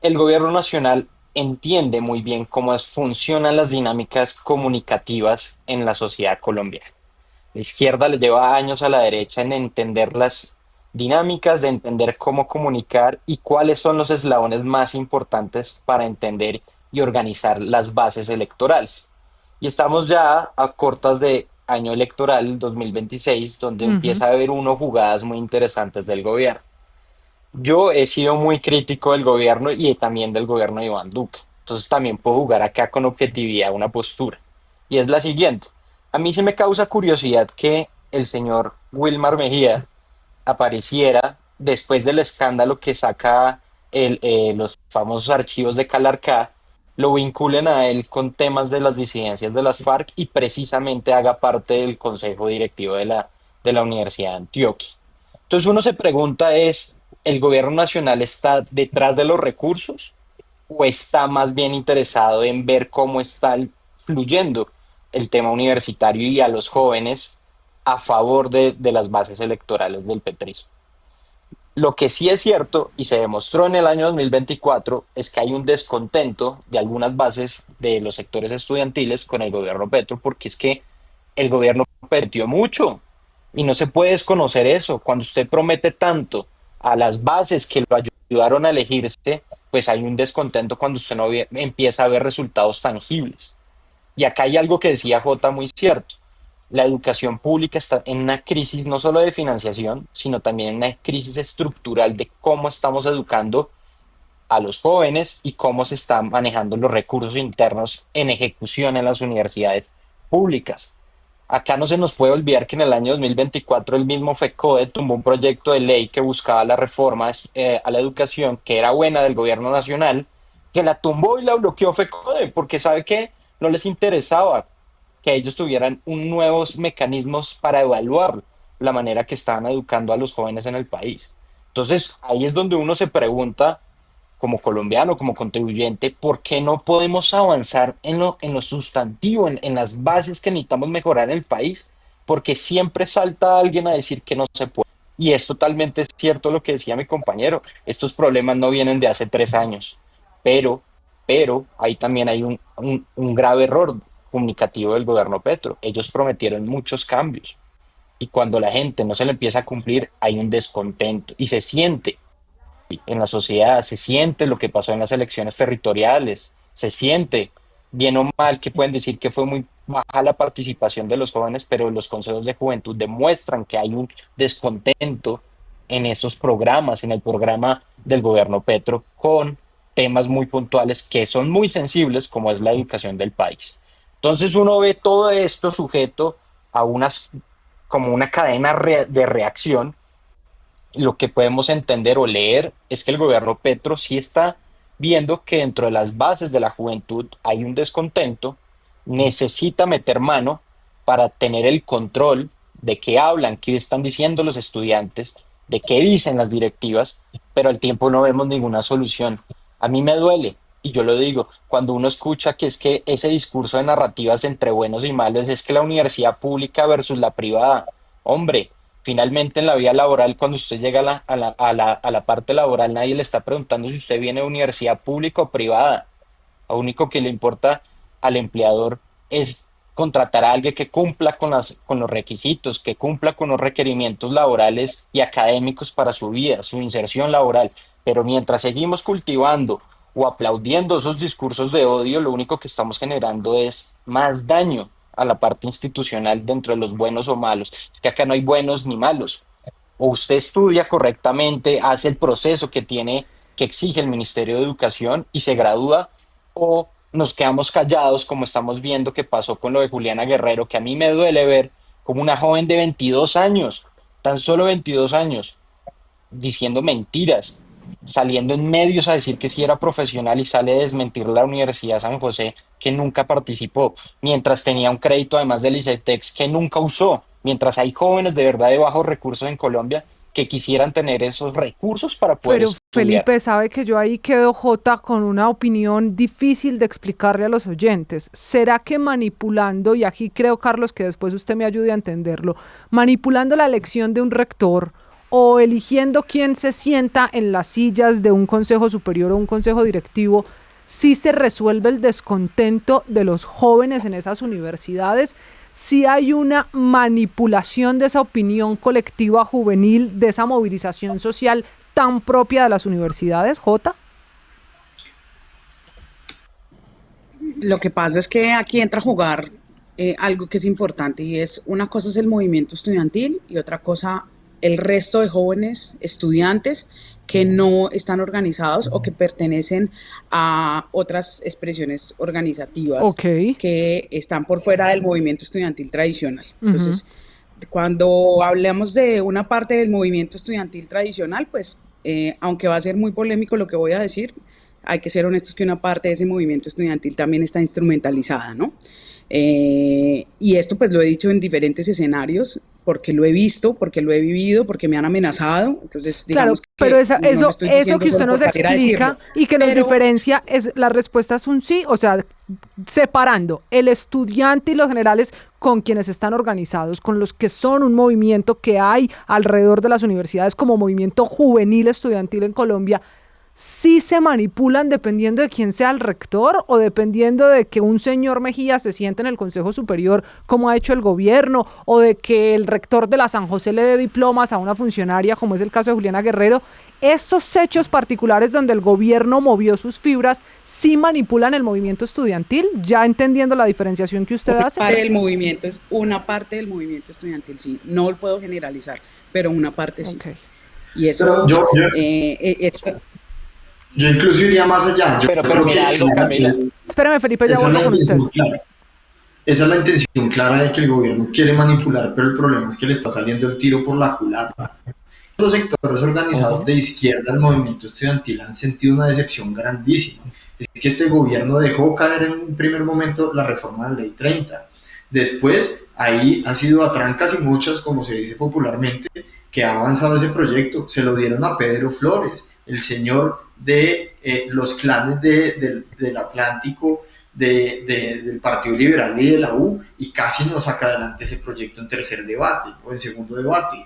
el gobierno nacional entiende muy bien funcionan las dinámicas comunicativas en la sociedad colombiana. La izquierda le lleva años a la derecha en entender las dinámicas, de entender cómo comunicar y cuáles son los eslabones más importantes para entender y organizar las bases electorales. Y estamos ya a cortas de año electoral 2026, donde Ujú. empieza a haber uno jugadas muy interesantes del gobierno. Yo he sido muy crítico del gobierno y también del gobierno de Iván Duque. Entonces también puedo jugar acá con objetividad una postura. Y es la siguiente. A mí se me causa curiosidad que el señor Wilmar Mejía apareciera después del escándalo que saca los famosos archivos de Calarcá, lo vinculen a él con temas de las disidencias de las FARC y precisamente haga parte del consejo directivo de la Universidad de Antioquia. Entonces uno se pregunta es, ¿el gobierno nacional está detrás de los recursos o está más bien interesado en ver cómo está fluyendo el tema universitario y a los jóvenes a favor de las bases electorales del petrismo? Lo que sí es cierto y se demostró en el año 2024 es que hay un descontento de algunas bases de los sectores estudiantiles con el gobierno Petro, porque es que el gobierno perdió mucho y no se puede desconocer eso. Cuando usted promete tanto a las bases que lo ayudaron a elegirse, pues hay un descontento cuando usted no empieza a ver resultados tangibles. Y acá hay algo que decía Jota muy cierto. La educación pública está en una crisis no solo de financiación, sino también en una crisis estructural de cómo estamos educando a los jóvenes y cómo se están manejando los recursos internos en ejecución en las universidades públicas. Acá no se nos puede olvidar que en el año 2024 el mismo FECODE tumbó un proyecto de ley que buscaba la reforma a la educación, que era buena del gobierno nacional, que la tumbó y la bloqueó FECODE, porque sabe que no les interesaba que ellos tuvieran nuevos mecanismos para evaluar la manera que estaban educando a los jóvenes en el país. Entonces, ahí es donde uno se pregunta, como colombiano, como contribuyente, ¿por qué no podemos avanzar en lo sustantivo, en las bases que necesitamos mejorar en el país? Porque siempre salta alguien a decir que no se puede. Y es totalmente cierto lo que decía mi compañero. Estos problemas no vienen de hace 3 años, pero, pero ahí también hay un grave error comunicativo del gobierno Petro. Ellos prometieron muchos cambios y cuando la gente no se le empieza a cumplir, hay un descontento y se siente en la sociedad, se siente lo que pasó en las elecciones territoriales, se siente bien o mal que pueden decir que fue muy baja la participación de los jóvenes, pero los consejos de juventud demuestran que hay un descontento en esos programas, en el programa del gobierno Petro, con temas muy puntuales que son muy sensibles, como es la educación del país. Entonces uno ve todo esto sujeto a unas, como una cadena de reacción. Lo que podemos entender o leer es que el gobierno Petro sí está viendo que dentro de las bases de la juventud hay un descontento, necesita meter mano para tener el control de qué hablan, qué están diciendo los estudiantes, de qué dicen las directivas, pero al tiempo no vemos ninguna solución. A mí me duele, y yo lo digo, cuando uno escucha que es que ese discurso de narrativas entre buenos y malos es que la universidad pública versus la privada, hombre, finalmente en la vida laboral, cuando usted llega a la parte laboral, nadie le está preguntando si usted viene de universidad pública o privada. Lo único que le importa al empleador es contratar a alguien que cumpla con los requisitos, que cumpla con los requerimientos laborales y académicos para su vida, su inserción laboral. Pero mientras seguimos cultivando o aplaudiendo esos discursos de odio, lo único que estamos generando es más daño a la parte institucional dentro de los buenos o malos. Es que acá no hay buenos ni malos. O usted estudia correctamente, hace el proceso que exige el Ministerio de Educación y se gradúa, o nos quedamos callados como estamos viendo que pasó con lo de Juliana Guerrero, que a mí me duele ver como una joven de 22 años, tan solo 22 años, diciendo mentiras, saliendo en medios a decir que sí era profesional y sale a desmentir la Universidad de San José, que nunca participó, mientras tenía un crédito además del ICETEX que nunca usó, mientras hay jóvenes de verdad de bajos recursos en Colombia que quisieran tener esos recursos para poder Pero estudiar. Felipe, sabe que yo ahí quedo Jota con una opinión difícil de explicarle a los oyentes. ¿Será que manipulando, y aquí creo, Carlos, que después usted me ayude a entenderlo, manipulando la elección de un rector o eligiendo quién se sienta en las sillas de un consejo superior o un consejo directivo, sí se resuelve el descontento de los jóvenes en esas universidades? Si hay una manipulación de esa opinión colectiva juvenil, de esa movilización social tan propia de las universidades, Jota? Lo que pasa es que aquí entra a jugar algo que es importante y es una cosa es el movimiento estudiantil y otra cosa el resto de jóvenes estudiantes que no están organizados o que pertenecen a otras expresiones organizativas que están por fuera del movimiento estudiantil tradicional. Entonces, cuando hablamos de una parte del movimiento estudiantil tradicional, pues aunque va a ser muy polémico lo que voy a decir, hay que ser honestos que una parte de ese movimiento estudiantil también está instrumentalizada, ¿no? Y esto pues lo he dicho en diferentes escenarios, porque lo he visto, porque lo he vivido, porque me han amenazado. Entonces, digamos claro, pero que eso que usted nos explica y que nos diferencia, es la respuesta es un sí, o sea, separando el estudiante y los generales con quienes están organizados, con los que son un movimiento que hay alrededor de las universidades como movimiento juvenil estudiantil en Colombia. ¿Sí se manipulan dependiendo de quién sea el rector o dependiendo de que un señor Mejía se siente en el Consejo Superior como ha hecho el gobierno o de que el rector de la San José le dé diplomas a una funcionaria como es el caso de Juliana Guerrero? ¿Esos hechos particulares donde el gobierno movió sus fibras sí manipulan el movimiento estudiantil? Ya entendiendo la diferenciación que usted hace. Una parte del movimiento estudiantil, sí. No lo puedo generalizar, pero una parte sí. Okay. Y eso yo incluso iría más allá. Pero mira algo, Camila. Espérame, Felipe, ya vuelvo con usted. esa es la intención clara de que el gobierno quiere manipular, pero el problema es que le está saliendo el tiro por la culata. Los sectores organizados de izquierda del movimiento estudiantil han sentido una decepción grandísima. Es que este gobierno dejó caer en un primer momento la reforma de la Ley 30. Después, ahí ha sido a trancas y muchas, como se dice popularmente, que ha avanzado ese proyecto. Se lo dieron a Pedro Flores, el señor de los clanes del Atlántico, del Partido Liberal y de la U, y casi no saca adelante ese proyecto en tercer debate o en segundo debate.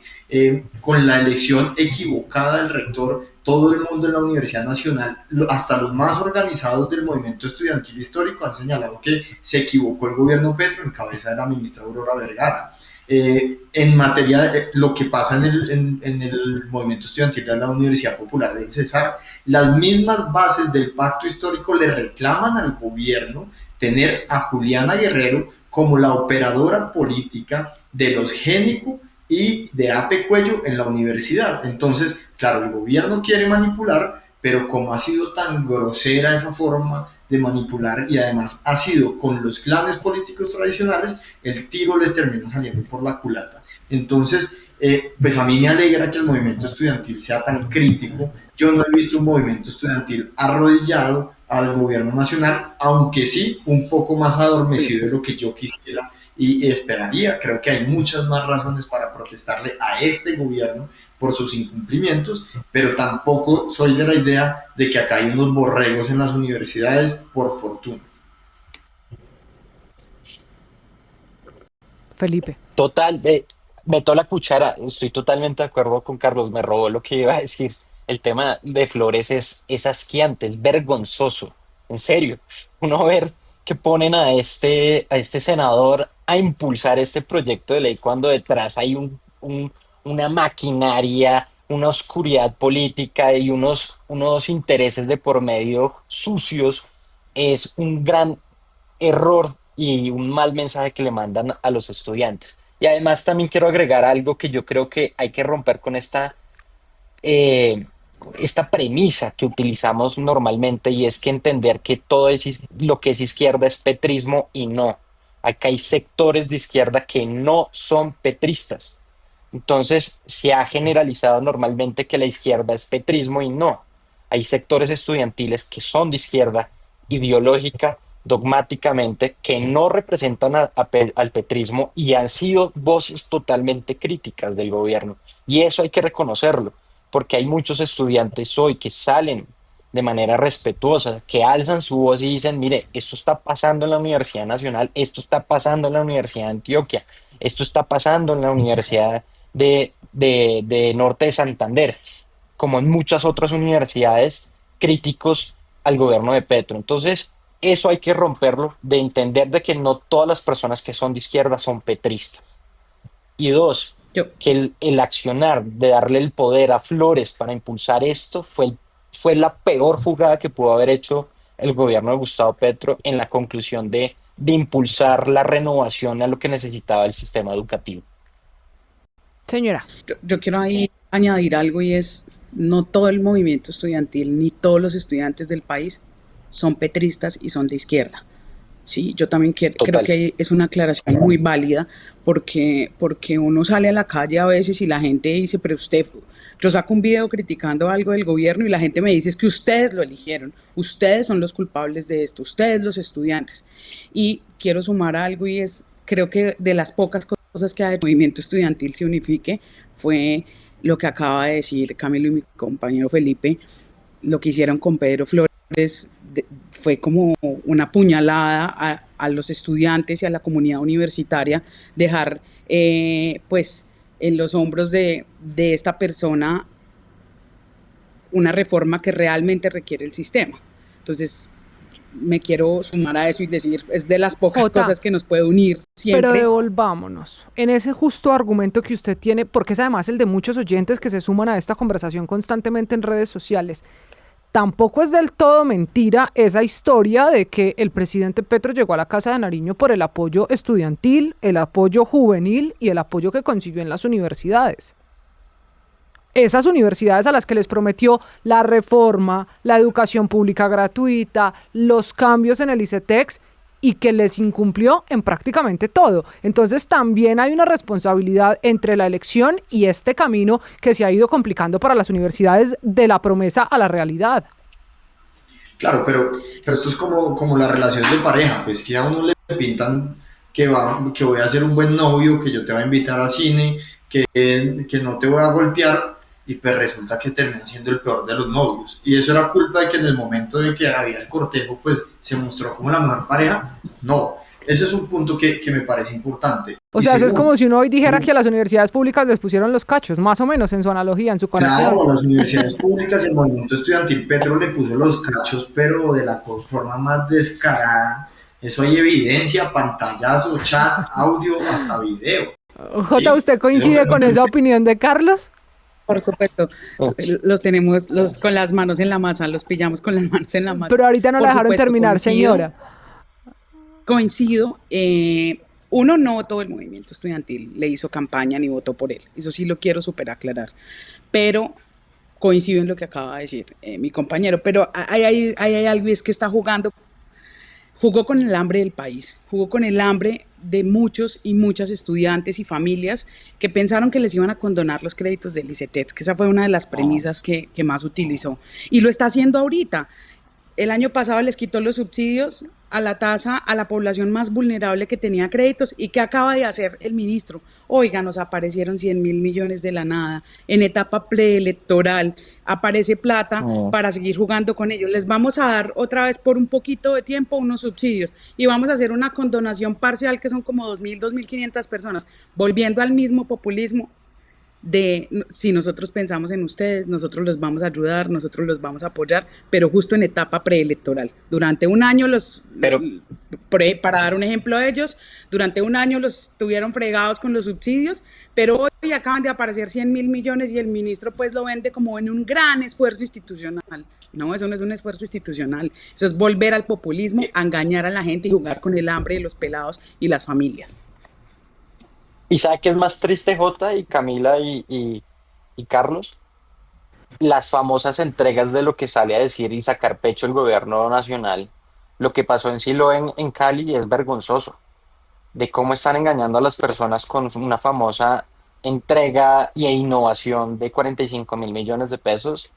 Con la elección equivocada del rector, todo el mundo en la Universidad Nacional, hasta los más organizados del movimiento estudiantil histórico, han señalado que se equivocó el gobierno Petro en cabeza de la ministra Aurora Vergara. En materia de lo que pasa en el movimiento estudiantil de la Universidad Popular del Cesar, las mismas bases del pacto histórico le reclaman al gobierno tener a Juliana Guerrero como la operadora política de los Génico y de AP Cuello en la universidad. Entonces, claro, el gobierno quiere manipular, pero como ha sido tan grosera esa forma de manipular y además ha sido con los clanes políticos tradicionales, el tiro les termina saliendo por la culata. Entonces, pues a mí me alegra que el movimiento estudiantil sea tan crítico. Yo no he visto un movimiento estudiantil arrodillado al gobierno nacional, aunque sí un poco más adormecido de lo que yo quisiera y esperaría. Creo que hay muchas más razones para protestarle a este gobierno por sus incumplimientos, pero tampoco soy de la idea de que acá hay unos borregos en las universidades, por fortuna. Felipe. Total, meto la cuchara, estoy totalmente de acuerdo con Carlos, me robó lo que iba a decir. El tema de Flores es asqueante, es vergonzoso, en serio. Uno ver que ponen a este senador a impulsar este proyecto de ley cuando detrás hay una maquinaria, una oscuridad política y unos intereses de por medio sucios, es un gran error y un mal mensaje que le mandan a los estudiantes. Y además también quiero agregar algo que yo creo que hay que romper con eh, esta premisa que utilizamos normalmente, y es que entender que lo que es izquierda es petrismo, y no. Acá hay sectores de izquierda que no son petristas. Entonces se ha generalizado normalmente que la izquierda es petrismo, y no. Hay sectores estudiantiles que son de izquierda ideológica, dogmáticamente, que no representan al petrismo y han sido voces totalmente críticas del gobierno. Y eso hay que reconocerlo, porque hay muchos estudiantes hoy que salen de manera respetuosa, que alzan su voz y dicen, mire, esto está pasando en la Universidad Nacional, esto está pasando en la Universidad de Antioquia, esto está pasando en la Universidad de Norte de Santander, como en muchas otras universidades, críticos al gobierno de Petro. Entonces, eso hay que romperlo, de entender de que no todas las personas que son de izquierda son petristas. Y dos, Yo, que el accionar de darle el poder a Flores para impulsar esto fue la peor jugada que pudo haber hecho el gobierno de Gustavo Petro en la conclusión de impulsar la renovación a lo que necesitaba el sistema educativo. Señora. yo quiero ahí añadir algo, y es, no todo el movimiento estudiantil ni todos los estudiantes del país son petristas y son de izquierda. Sí, yo también creo Total. que es una aclaración muy válida, porque uno sale a la calle a veces y la gente dice, pero usted, yo saco un video criticando algo del gobierno y la gente me dice, es que ustedes lo eligieron, ustedes son los culpables de esto, ustedes los estudiantes. Y quiero sumar algo, y es, creo que de las pocas cosas que el movimiento estudiantil se unifique fue lo que acaba de decir Camilo y mi compañero Felipe. Lo que hicieron con Pedro Flores fue como una puñalada a los estudiantes y a la comunidad universitaria, dejar pues en los hombros de esta persona una reforma que realmente requiere el sistema. Entonces me quiero sumar a eso y decir, es de las pocas cosas que nos puede unir siempre. Pero devolvámonos en ese justo argumento que usted tiene, porque es además el de muchos oyentes que se suman a esta conversación constantemente en redes sociales. Tampoco es del todo mentira esa historia de que el presidente Petro llegó a la Casa de Nariño por el apoyo estudiantil, el apoyo juvenil y el apoyo que consiguió en las universidades. Esas universidades a las que les prometió la reforma, la educación pública gratuita, los cambios en el ICETEX, y que les incumplió en prácticamente todo. Entonces también hay una responsabilidad entre la elección y este camino que se ha ido complicando para las universidades de la promesa a la realidad. Claro, pero esto es como la relación de pareja, pues que a uno le pintan que voy a ser un buen novio, que yo te voy a invitar a cine, que no te voy a golpear, y pues resulta que termina siendo el peor de los novios. Y eso era culpa de que en el momento de que había el cortejo, pues se mostró como la mejor pareja. No, ese es un punto que me parece importante. O sea, eso es como si uno hoy dijera que a las universidades públicas les pusieron los cachos, más o menos en su analogía, en su comparación. Claro, las universidades públicas y el movimiento estudiantil Petro le puso los cachos, pero de la forma más descarada. Eso hay evidencia, pantallazo, chat, audio, hasta video. Jota, ¿usted coincide con esa opinión de Carlos? Por supuesto, los tenemos con las manos en la masa, los pillamos con las manos en la masa. Pero ahorita no la dejaron terminar, señora. Coincido. Uno, no todo el movimiento estudiantil le hizo campaña ni votó por él. Eso sí lo quiero súper aclarar. Pero coincido en lo que acaba de decir mi compañero. Pero hay algo, y es que jugó con el hambre del país, jugó con el hambre de muchos y muchas estudiantes y familias que pensaron que les iban a condonar los créditos del ICETEX, que esa fue una de las premisas que más utilizó. Y lo está haciendo ahorita. El año pasado les quitó los subsidios a la tasa a la población más vulnerable que tenía créditos. ¿Y qué acaba de hacer el ministro? Oiga, nos aparecieron 100.000 millones de la nada. En etapa preelectoral aparece plata para seguir jugando con ellos. Les vamos a dar otra vez por un poquito de tiempo unos subsidios y vamos a hacer una condonación parcial que son como 2.000, 2.500 personas, volviendo al mismo populismo de si nosotros pensamos en ustedes, nosotros los vamos a ayudar, nosotros los vamos a apoyar, pero justo en etapa preelectoral. Durante un año para dar un ejemplo de ellos, durante un año los tuvieron fregados con los subsidios, pero hoy acaban de aparecer 100.000 millones y el ministro pues lo vende como en un gran esfuerzo institucional. No, eso no es un esfuerzo institucional, eso es volver al populismo, a engañar a la gente y jugar con el hambre de los pelados y las familias. ¿Y sabe qué es más triste, Jota y Camila y Carlos? Las famosas entregas de lo que sale a decir y sacar pecho el gobierno nacional. Lo que pasó en Siloé, en Cali, es vergonzoso. De cómo están engañando a las personas con una famosa entrega e innovación de 45.000 millones de pesos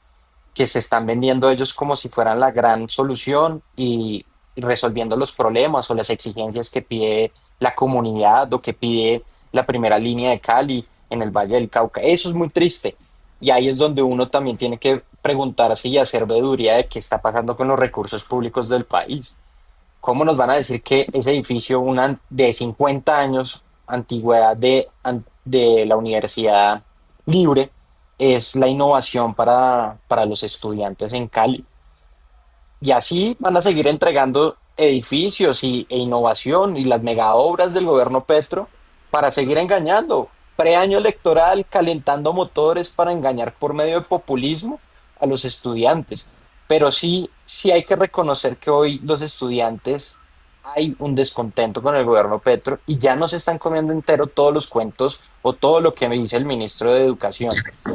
que se están vendiendo ellos como si fueran la gran solución y resolviendo los problemas o las exigencias que pide la comunidad o que pide la primera línea de Cali en el Valle del Cauca. Eso es muy triste. Y ahí es donde uno también tiene que preguntarse y hacer veeduría de qué está pasando con los recursos públicos del país. ¿Cómo nos van a decir que ese edificio de 50 años antigüedad de la Universidad Libre es la innovación para los estudiantes en Cali? Y así van a seguir entregando edificios e innovación y las mega obras del gobierno Petro para seguir engañando. Preaño electoral, calentando motores para engañar por medio de populismo a los estudiantes. Pero sí hay que reconocer que hoy los estudiantes hay un descontento con el gobierno Petro y ya no se están comiendo entero todos los cuentos o todo lo que me dice el ministro de Educación.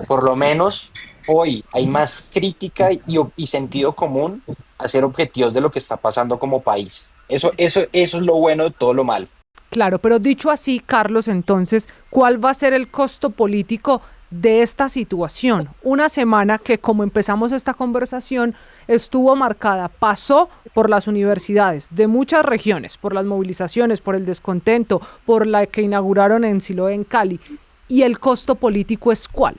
Por lo menos hoy hay más crítica y sentido común a ser objetivos de lo que está pasando como país. Eso es lo bueno de todo lo malo. Claro, pero dicho así, Carlos, entonces, ¿cuál va a ser el costo político de esta situación? Una semana que, como empezamos esta conversación, estuvo marcada, pasó por las universidades de muchas regiones, por las movilizaciones, por el descontento, por la que inauguraron en Siloé, en Cali. ¿Y el costo político es cuál?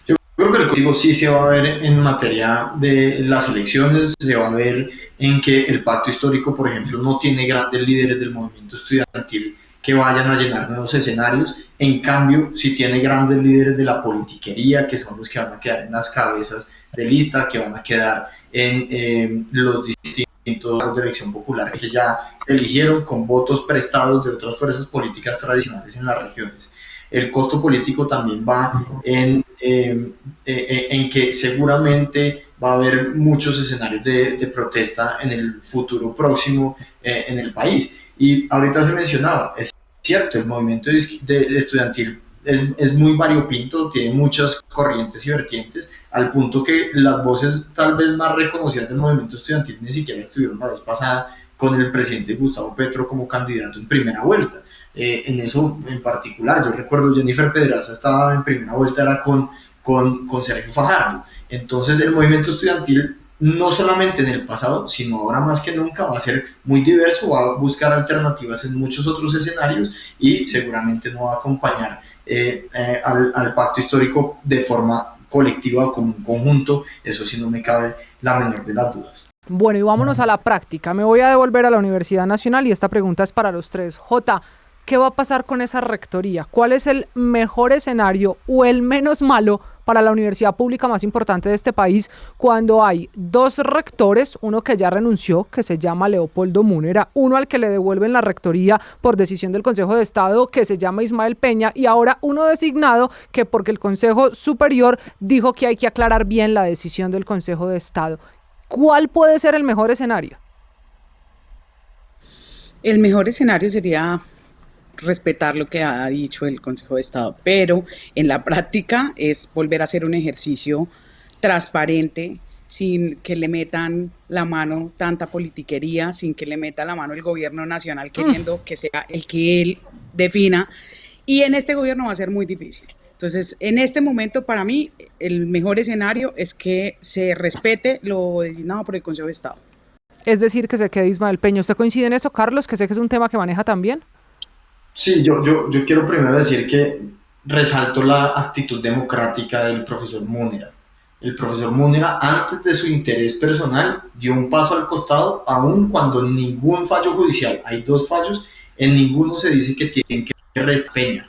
Yo creo que el costo sí se va a ver en materia de las elecciones, se va a ver en que el pacto histórico, por ejemplo, no tiene grandes líderes del movimiento estudiantil que vayan a llenar nuevos escenarios. En cambio, sí tiene grandes líderes de la politiquería, que son los que van a quedar en las cabezas de lista, que van a quedar en los distintos de elección popular que ya se eligieron con votos prestados de otras fuerzas políticas tradicionales en las regiones. El costo político también va en que seguramente va a haber muchos escenarios de protesta en el futuro próximo en el país. Y ahorita se mencionaba, es cierto, el movimiento estudiantil es muy variopinto, tiene muchas corrientes y vertientes, al punto que las voces tal vez más reconocidas del movimiento estudiantil ni siquiera estuvieron la vez pasada con el presidente Gustavo Petro como candidato en primera vuelta. En eso en particular, yo recuerdo Jennifer Pedraza estaba en primera vuelta, era con Sergio Fajardo. Entonces el movimiento estudiantil, no solamente en el pasado, sino ahora más que nunca, va a ser muy diverso, va a buscar alternativas en muchos otros escenarios y seguramente no va a acompañar al pacto histórico de forma colectiva o como un conjunto. Eso sí, no me cabe la menor de las dudas. Bueno, y vámonos a la práctica. Me voy a devolver a la Universidad Nacional y esta pregunta es para los tres. Jota, ¿qué va a pasar con esa rectoría? ¿Cuál es el mejor escenario o el menos malo para la universidad pública más importante de este país cuando hay dos rectores, uno que ya renunció, que se llama Leopoldo Múnera, uno al que le devuelven la rectoría por decisión del Consejo de Estado, que se llama Ismael Peña, y ahora uno designado que porque el Consejo Superior dijo que hay que aclarar bien la decisión del Consejo de Estado? ¿Cuál puede ser el mejor escenario? El mejor escenario sería respetar lo que ha dicho el Consejo de Estado, pero en la práctica es volver a hacer un ejercicio transparente, sin que le metan la mano tanta politiquería, sin que le meta la mano el gobierno nacional queriendo que sea el que él defina, y en este gobierno va a ser muy difícil. Entonces, en este momento, para mí, el mejor escenario es que se respete lo designado por el Consejo de Estado. Es decir, que se quede Ismael Peña. ¿Usted coincide en eso, Carlos? Que sé que es un tema que maneja también. Sí, yo quiero primero decir que resalto la actitud democrática del profesor Múnera. El profesor Múnera, antes de su interés personal, dio un paso al costado, aun cuando en ningún fallo judicial, hay dos fallos, en ninguno se dice que tienen que restar Peña.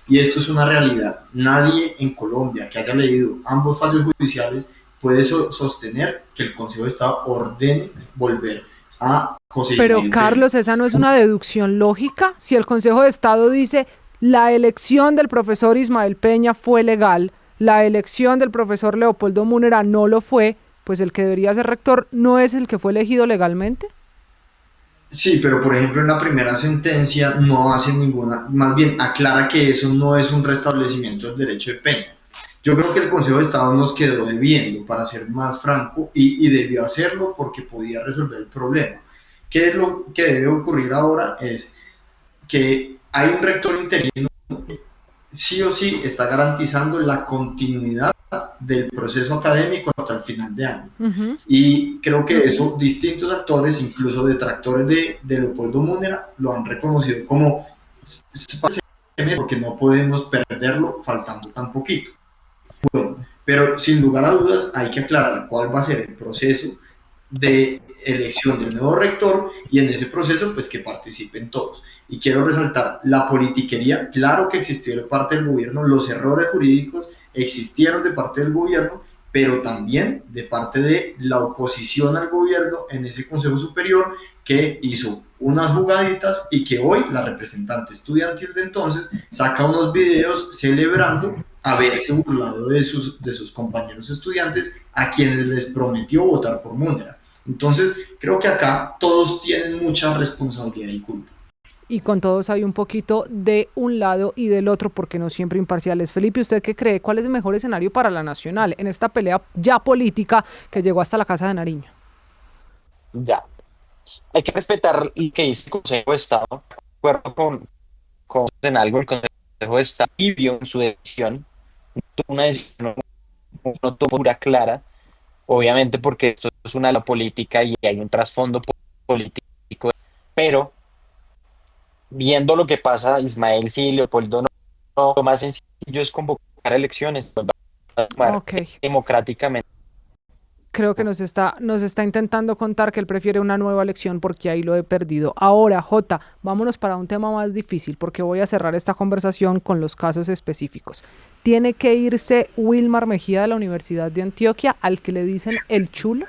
Y esto es una realidad. Nadie en Colombia que haya leído ambos fallos judiciales puede sostener que el Consejo de Estado ordene volver a José Ismael Pero Carlos, ¿esa no es una deducción lógica? Si el Consejo de Estado dice la elección del profesor Ismael Peña fue legal, la elección del profesor Leopoldo Múnera no lo fue, pues el que debería ser rector no es el que fue elegido legalmente. Sí, pero por ejemplo en la primera sentencia no hace ninguna, más bien aclara que eso no es un restablecimiento del derecho de Peña. Yo creo que el Consejo de Estado nos quedó debiendo, para ser más franco, y debió hacerlo porque podía resolver el problema. ¿Qué es lo que debe ocurrir ahora? Es que hay un rector interino, sí o sí está garantizando la continuidad del proceso académico hasta el final de año. Y creo que eso distintos actores, incluso detractores de Leopoldo Múnera, lo han reconocido como porque no podemos perderlo faltando tan poquito. Bueno, pero sin lugar a dudas hay que aclarar cuál va a ser el proceso de elección del nuevo rector y en ese proceso pues que participen todos. Y quiero resaltar la politiquería, claro que existió de parte del gobierno, los errores jurídicos existieron de parte del gobierno, pero también de parte de la oposición al gobierno en ese Consejo Superior que hizo unas jugaditas y que hoy la representante estudiantil de entonces saca unos videos celebrando haberse burlado de sus compañeros estudiantes a quienes les prometió votar por Múnera. Entonces, creo que acá todos tienen mucha responsabilidad y culpa. Y con todos hay un poquito de un lado y del otro, porque no siempre imparciales. Felipe, ¿usted qué cree? ¿Cuál es el mejor escenario para la Nacional en esta pelea ya política que llegó hasta la Casa de Nariño? Ya. Hay que respetar lo que dice el Consejo de Estado. De acuerdo en algo, el Consejo de Estado vivió en su decisión, tuvo una decisión no pura clara, obviamente porque esto es una política y hay un trasfondo político, pero viendo lo que pasa, Ismael sí, Leopoldo no, lo más sencillo es convocar elecciones, pues va a tomar democráticamente. Creo que nos está intentando contar que él prefiere una nueva elección porque ahí lo he perdido. Ahora, Jota, vámonos para un tema más difícil porque voy a cerrar esta conversación con los casos específicos. ¿Tiene que irse Wilmar Mejía de la Universidad de Antioquia, al que le dicen el chulo?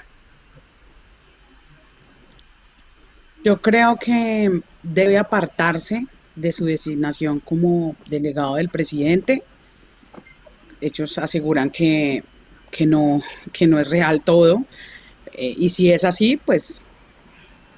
Yo creo que debe apartarse de su designación como delegado del presidente. Ellos aseguran que no es real todo, y si es así, pues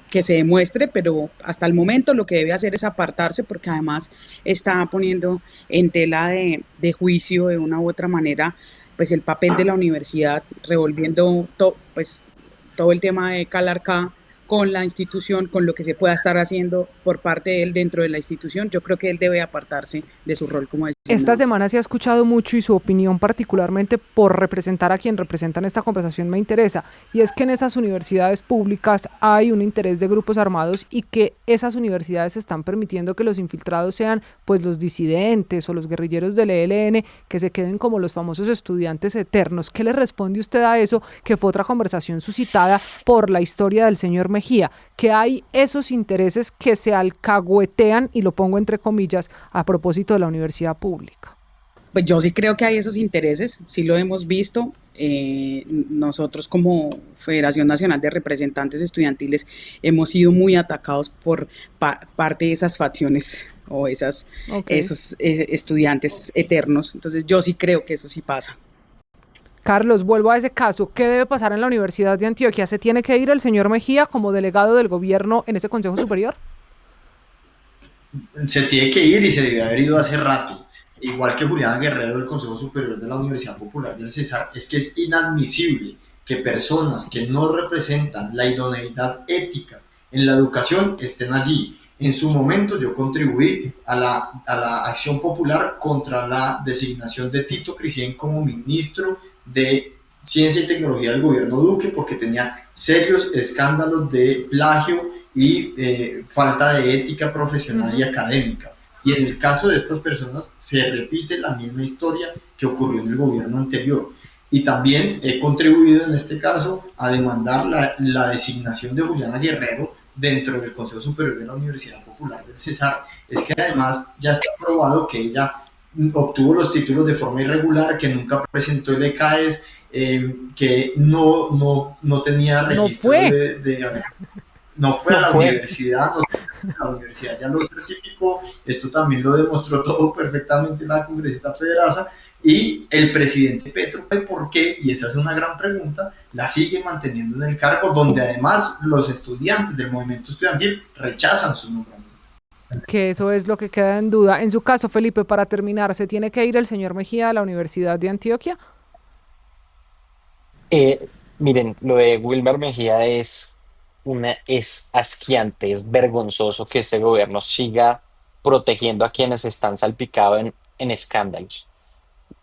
que se demuestre, pero hasta el momento lo que debe hacer es apartarse porque además está poniendo en tela de juicio de una u otra manera pues el papel de la universidad, revolviendo todo el tema de Calarcá con la institución, con lo que se pueda estar haciendo por parte de él dentro de la institución. Yo creo que él debe apartarse de su rol como Esta designado. semana se ha escuchado mucho y su opinión particularmente por representar a quien representa en esta conversación me interesa, y es que en esas universidades públicas hay un interés de grupos armados y que esas universidades están permitiendo que los infiltrados sean pues los disidentes o los guerrilleros del ELN, que se queden como los famosos estudiantes eternos. ¿Qué le responde usted a eso, que fue otra conversación suscitada por la historia del señor Mejía, que hay esos intereses que se alcahuetean, y lo pongo entre comillas, a propósito de la universidad pública? Pues yo sí creo que hay esos intereses, sí lo hemos visto. Nosotros como Federación Nacional de Representantes Estudiantiles hemos sido muy atacados por parte de esas facciones o esos estudiantes eternos. Entonces yo sí creo que eso sí pasa. Carlos, vuelvo a ese caso. ¿Qué debe pasar en la Universidad de Antioquia? ¿Se tiene que ir el señor Mejía como delegado del gobierno en ese Consejo Superior? Se tiene que ir y se debe haber ido hace rato. Igual que Julián Guerrero del Consejo Superior de la Universidad Popular del Cesar, es que es inadmisible que personas que no representan la idoneidad ética en la educación estén allí. En su momento yo contribuí a la acción popular contra la designación de Tito Cristian como ministro de Ciencia y Tecnología del gobierno Duque, porque tenía serios escándalos de plagio y falta de ética profesional y académica. Y en el caso de estas personas se repite la misma historia que ocurrió en el gobierno anterior. Y también he contribuido en este caso a demandar la designación de Juliana Guerrero dentro del Consejo Superior de la Universidad Popular del Cesar. Es que además ya está probado que ella obtuvo los títulos de forma irregular, que nunca presentó el ECAES, que no tenía registro no fue a la universidad, la universidad ya lo certificó. Esto también lo demostró todo perfectamente la congresista Pedraza, y el presidente Petro, ¿por qué? Y esa es una gran pregunta, la sigue manteniendo en el cargo, donde además los estudiantes del movimiento estudiantil rechazan su nombramiento. Que eso es lo que queda en duda. En su caso, Felipe, para terminar, ¿se tiene que ir el señor Mejía a la Universidad de Antioquia? Miren, lo de Wilmer Mejía es asqueante, es vergonzoso que este gobierno siga protegiendo a quienes están salpicados en escándalos.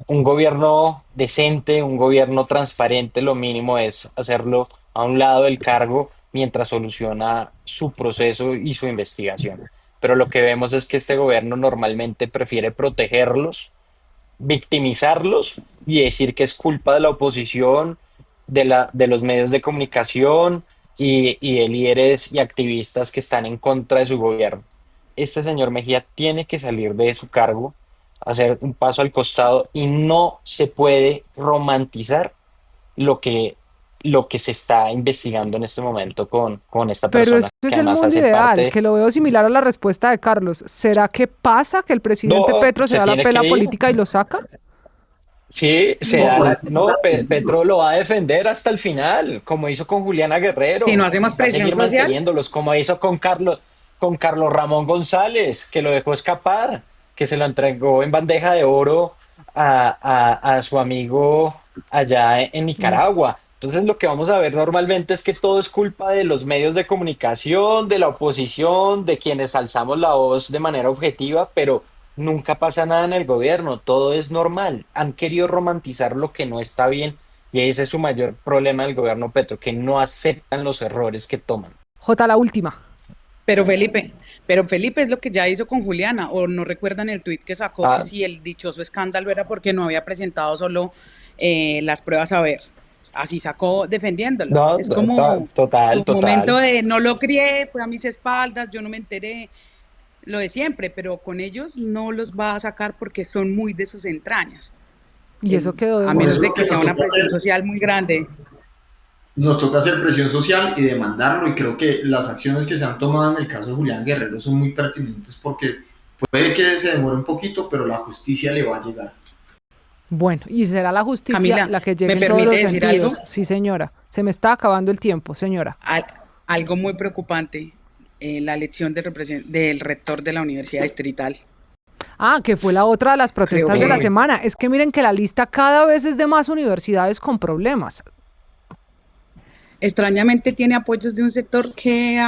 Un gobierno decente, un gobierno transparente, lo mínimo es hacerlo a un lado del cargo mientras soluciona su proceso y su investigación. Pero lo que vemos es que este gobierno normalmente prefiere protegerlos, victimizarlos y decir que es culpa de la oposición, de los medios de comunicación y de líderes y activistas que están en contra de su gobierno. Este señor Mejía tiene que salir de su cargo, hacer un paso al costado, y no se puede romantizar lo que, lo que se está investigando en este momento con esta Pero persona, esto es que el además mundo hace ideal, parte... que lo veo similar a la respuesta de Carlos. ¿Será que pasa que el presidente No, Petro se se da la tiene pela que ir. política y lo saca? Sí, No, Petro lo va a defender hasta el final, como hizo con Juliana ¿Y no Guerrero, hace más va a presión seguir social? manteniéndolos, como hizo con Carlos Ramón González, que lo dejó escapar, que se lo entregó en bandeja de oro a su amigo allá en Nicaragua. Entonces lo que vamos a ver normalmente es que todo es culpa de los medios de comunicación, de la oposición, de quienes alzamos la voz de manera objetiva, pero nunca pasa nada en el gobierno, todo es normal. Han querido romantizar lo que no está bien, y ese es su mayor problema del gobierno Petro, que no aceptan los errores que toman. Jota, la última. Pero Felipe es lo que ya hizo con Juliana, o no recuerdan el tuit que sacó que Ah, si el dichoso escándalo era porque no había presentado solo las pruebas a ver. Así sacó defendiéndolo. no, Es como total, su momento total. de no lo crié, fue a mis espaldas, yo no me enteré, lo de siempre, pero con ellos no los va a sacar porque son muy de sus entrañas, Y eso quedó a Por menos eso de lo que que sea nos una toca presión hacer, social muy grande. nos toca hacer presión social y demandarlo, y creo que las acciones que se han tomado en el caso de Julián Guerrero son muy pertinentes, porque puede que se demore un poquito, pero la justicia le va a llegar. Bueno, y será la justicia Camila, la que ¿me llegue en todos permite los decir sentidos. algo? Sí, señora. Se me está acabando el tiempo, señora. Algo muy preocupante, la elección del rector de la Universidad Distrital. Ah, que fue la otra de las Creo protestas de la que semana. Es que miren que la lista cada vez es de más universidades con problemas. extrañamente tiene apoyos de un sector que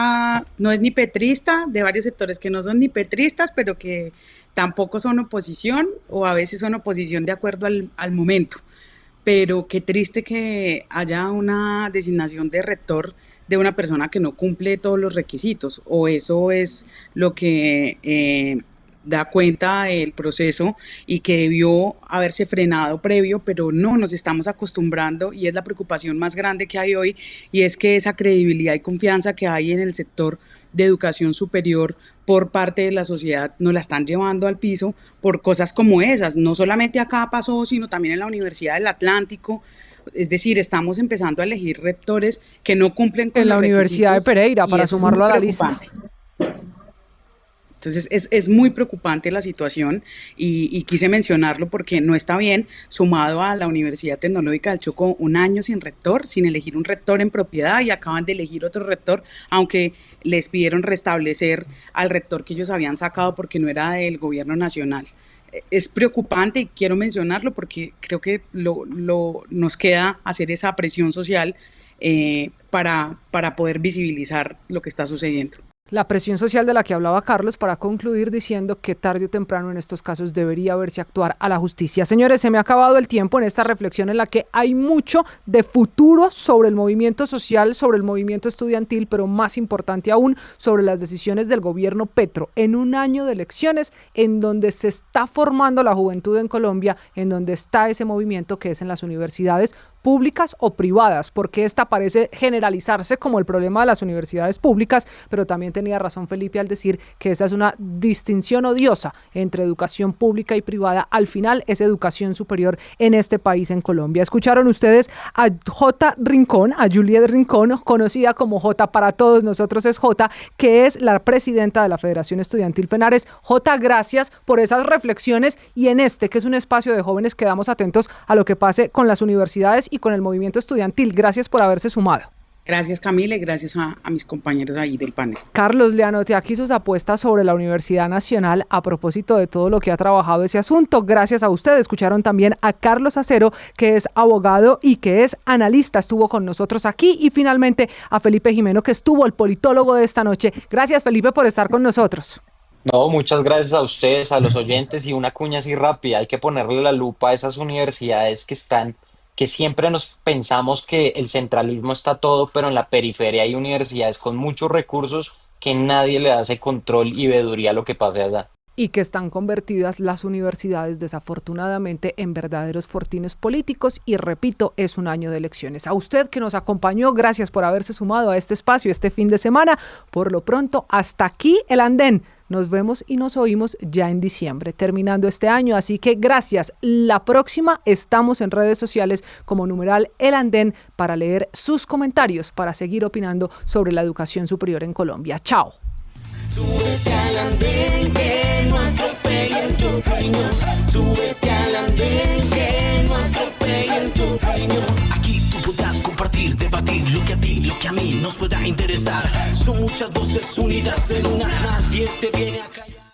no es ni petrista, de varios sectores que no son ni petristas, pero que tampoco son oposición, o a veces son oposición de acuerdo al momento. Pero qué triste que haya una designación de rector de una persona que no cumple todos los requisitos, o eso es lo que da cuenta del proceso y que debió haberse frenado previo, pero no, nos estamos acostumbrando y es la preocupación más grande que hay hoy, y es que esa credibilidad y confianza que hay en el sector de educación superior por parte de la sociedad nos la están llevando al piso por cosas como esas. No solamente acá pasó, sino también en la Universidad del Atlántico. Es decir, estamos empezando a elegir rectores que no cumplen con en la los Universidad de requisitos, Pereira, y para eso es sumarlo muy a la lista. preocupante. Entonces es muy preocupante la situación y quise mencionarlo porque no está bien, sumado a la Universidad Tecnológica del Chocó, un año sin rector, sin elegir un rector en propiedad, y acaban de elegir otro rector, aunque les pidieron restablecer al rector que ellos habían sacado porque no era del gobierno nacional. Es preocupante y quiero mencionarlo porque creo que nos queda hacer esa presión social para poder visibilizar lo que está sucediendo. La presión social de la que hablaba Carlos, para concluir diciendo que tarde o temprano en estos casos debería verse actuar a la justicia. Señores, se me ha acabado el tiempo en esta reflexión en la que hay mucho de futuro sobre el movimiento social, sobre el movimiento estudiantil, pero más importante aún, sobre las decisiones del gobierno Petro en un año de elecciones en donde se está formando la juventud en Colombia, en donde está ese movimiento que es en las universidades públicas o privadas, porque esta parece generalizarse como el problema de las universidades públicas, pero también tenía razón Felipe al decir que esa es una distinción odiosa entre educación pública y privada. Al final es educación superior en este país, en Colombia. Escucharon ustedes a J. Rincón, a Juliet Rincón, conocida como J para todos nosotros es J, que es la presidenta de la Federación Estudiantil FENARES. J, gracias por esas reflexiones, y en este, que es un espacio de jóvenes, quedamos atentos a lo que pase con las universidades y con el movimiento estudiantil. Gracias por haberse sumado. Gracias, Camila, y gracias a mis compañeros ahí del panel. Carlos, le anoté aquí sus apuestas sobre la Universidad Nacional a propósito de todo lo que ha trabajado ese asunto. Gracias a usted. Escucharon también a Carlos Acero, que es abogado y que es analista. Estuvo con nosotros aquí. Y finalmente a Felipe Jimeno, que estuvo el politólogo de esta noche. Gracias, Felipe, por estar con nosotros. No, muchas gracias a ustedes, a los oyentes, y una cuña así rápida. Hay que ponerle la lupa a esas universidades que siempre nos pensamos que el centralismo está todo, pero en la periferia hay universidades con muchos recursos que nadie le hace control y veeduría a lo que pase allá. Y que están convertidas las universidades desafortunadamente en verdaderos fortines políticos, y repito, es un año de elecciones. A usted que nos acompañó, gracias por haberse sumado a este espacio este fin de semana. Por lo pronto, hasta aquí el andén. Nos vemos y nos oímos ya en diciembre, terminando este año, así que gracias. La próxima estamos en redes sociales como numeral El Andén para leer sus comentarios, para seguir opinando sobre la educación superior en Colombia. Chao. Súbete al andén, que no atropellen tu opinión. Súbete al andén, que no atropellen tu opinión. Aquí tú podrás compartir, debatir lo que a ti, lo que a mí nos pueda interesar. Son muchas voces unidas en una, nadie te viene a callar.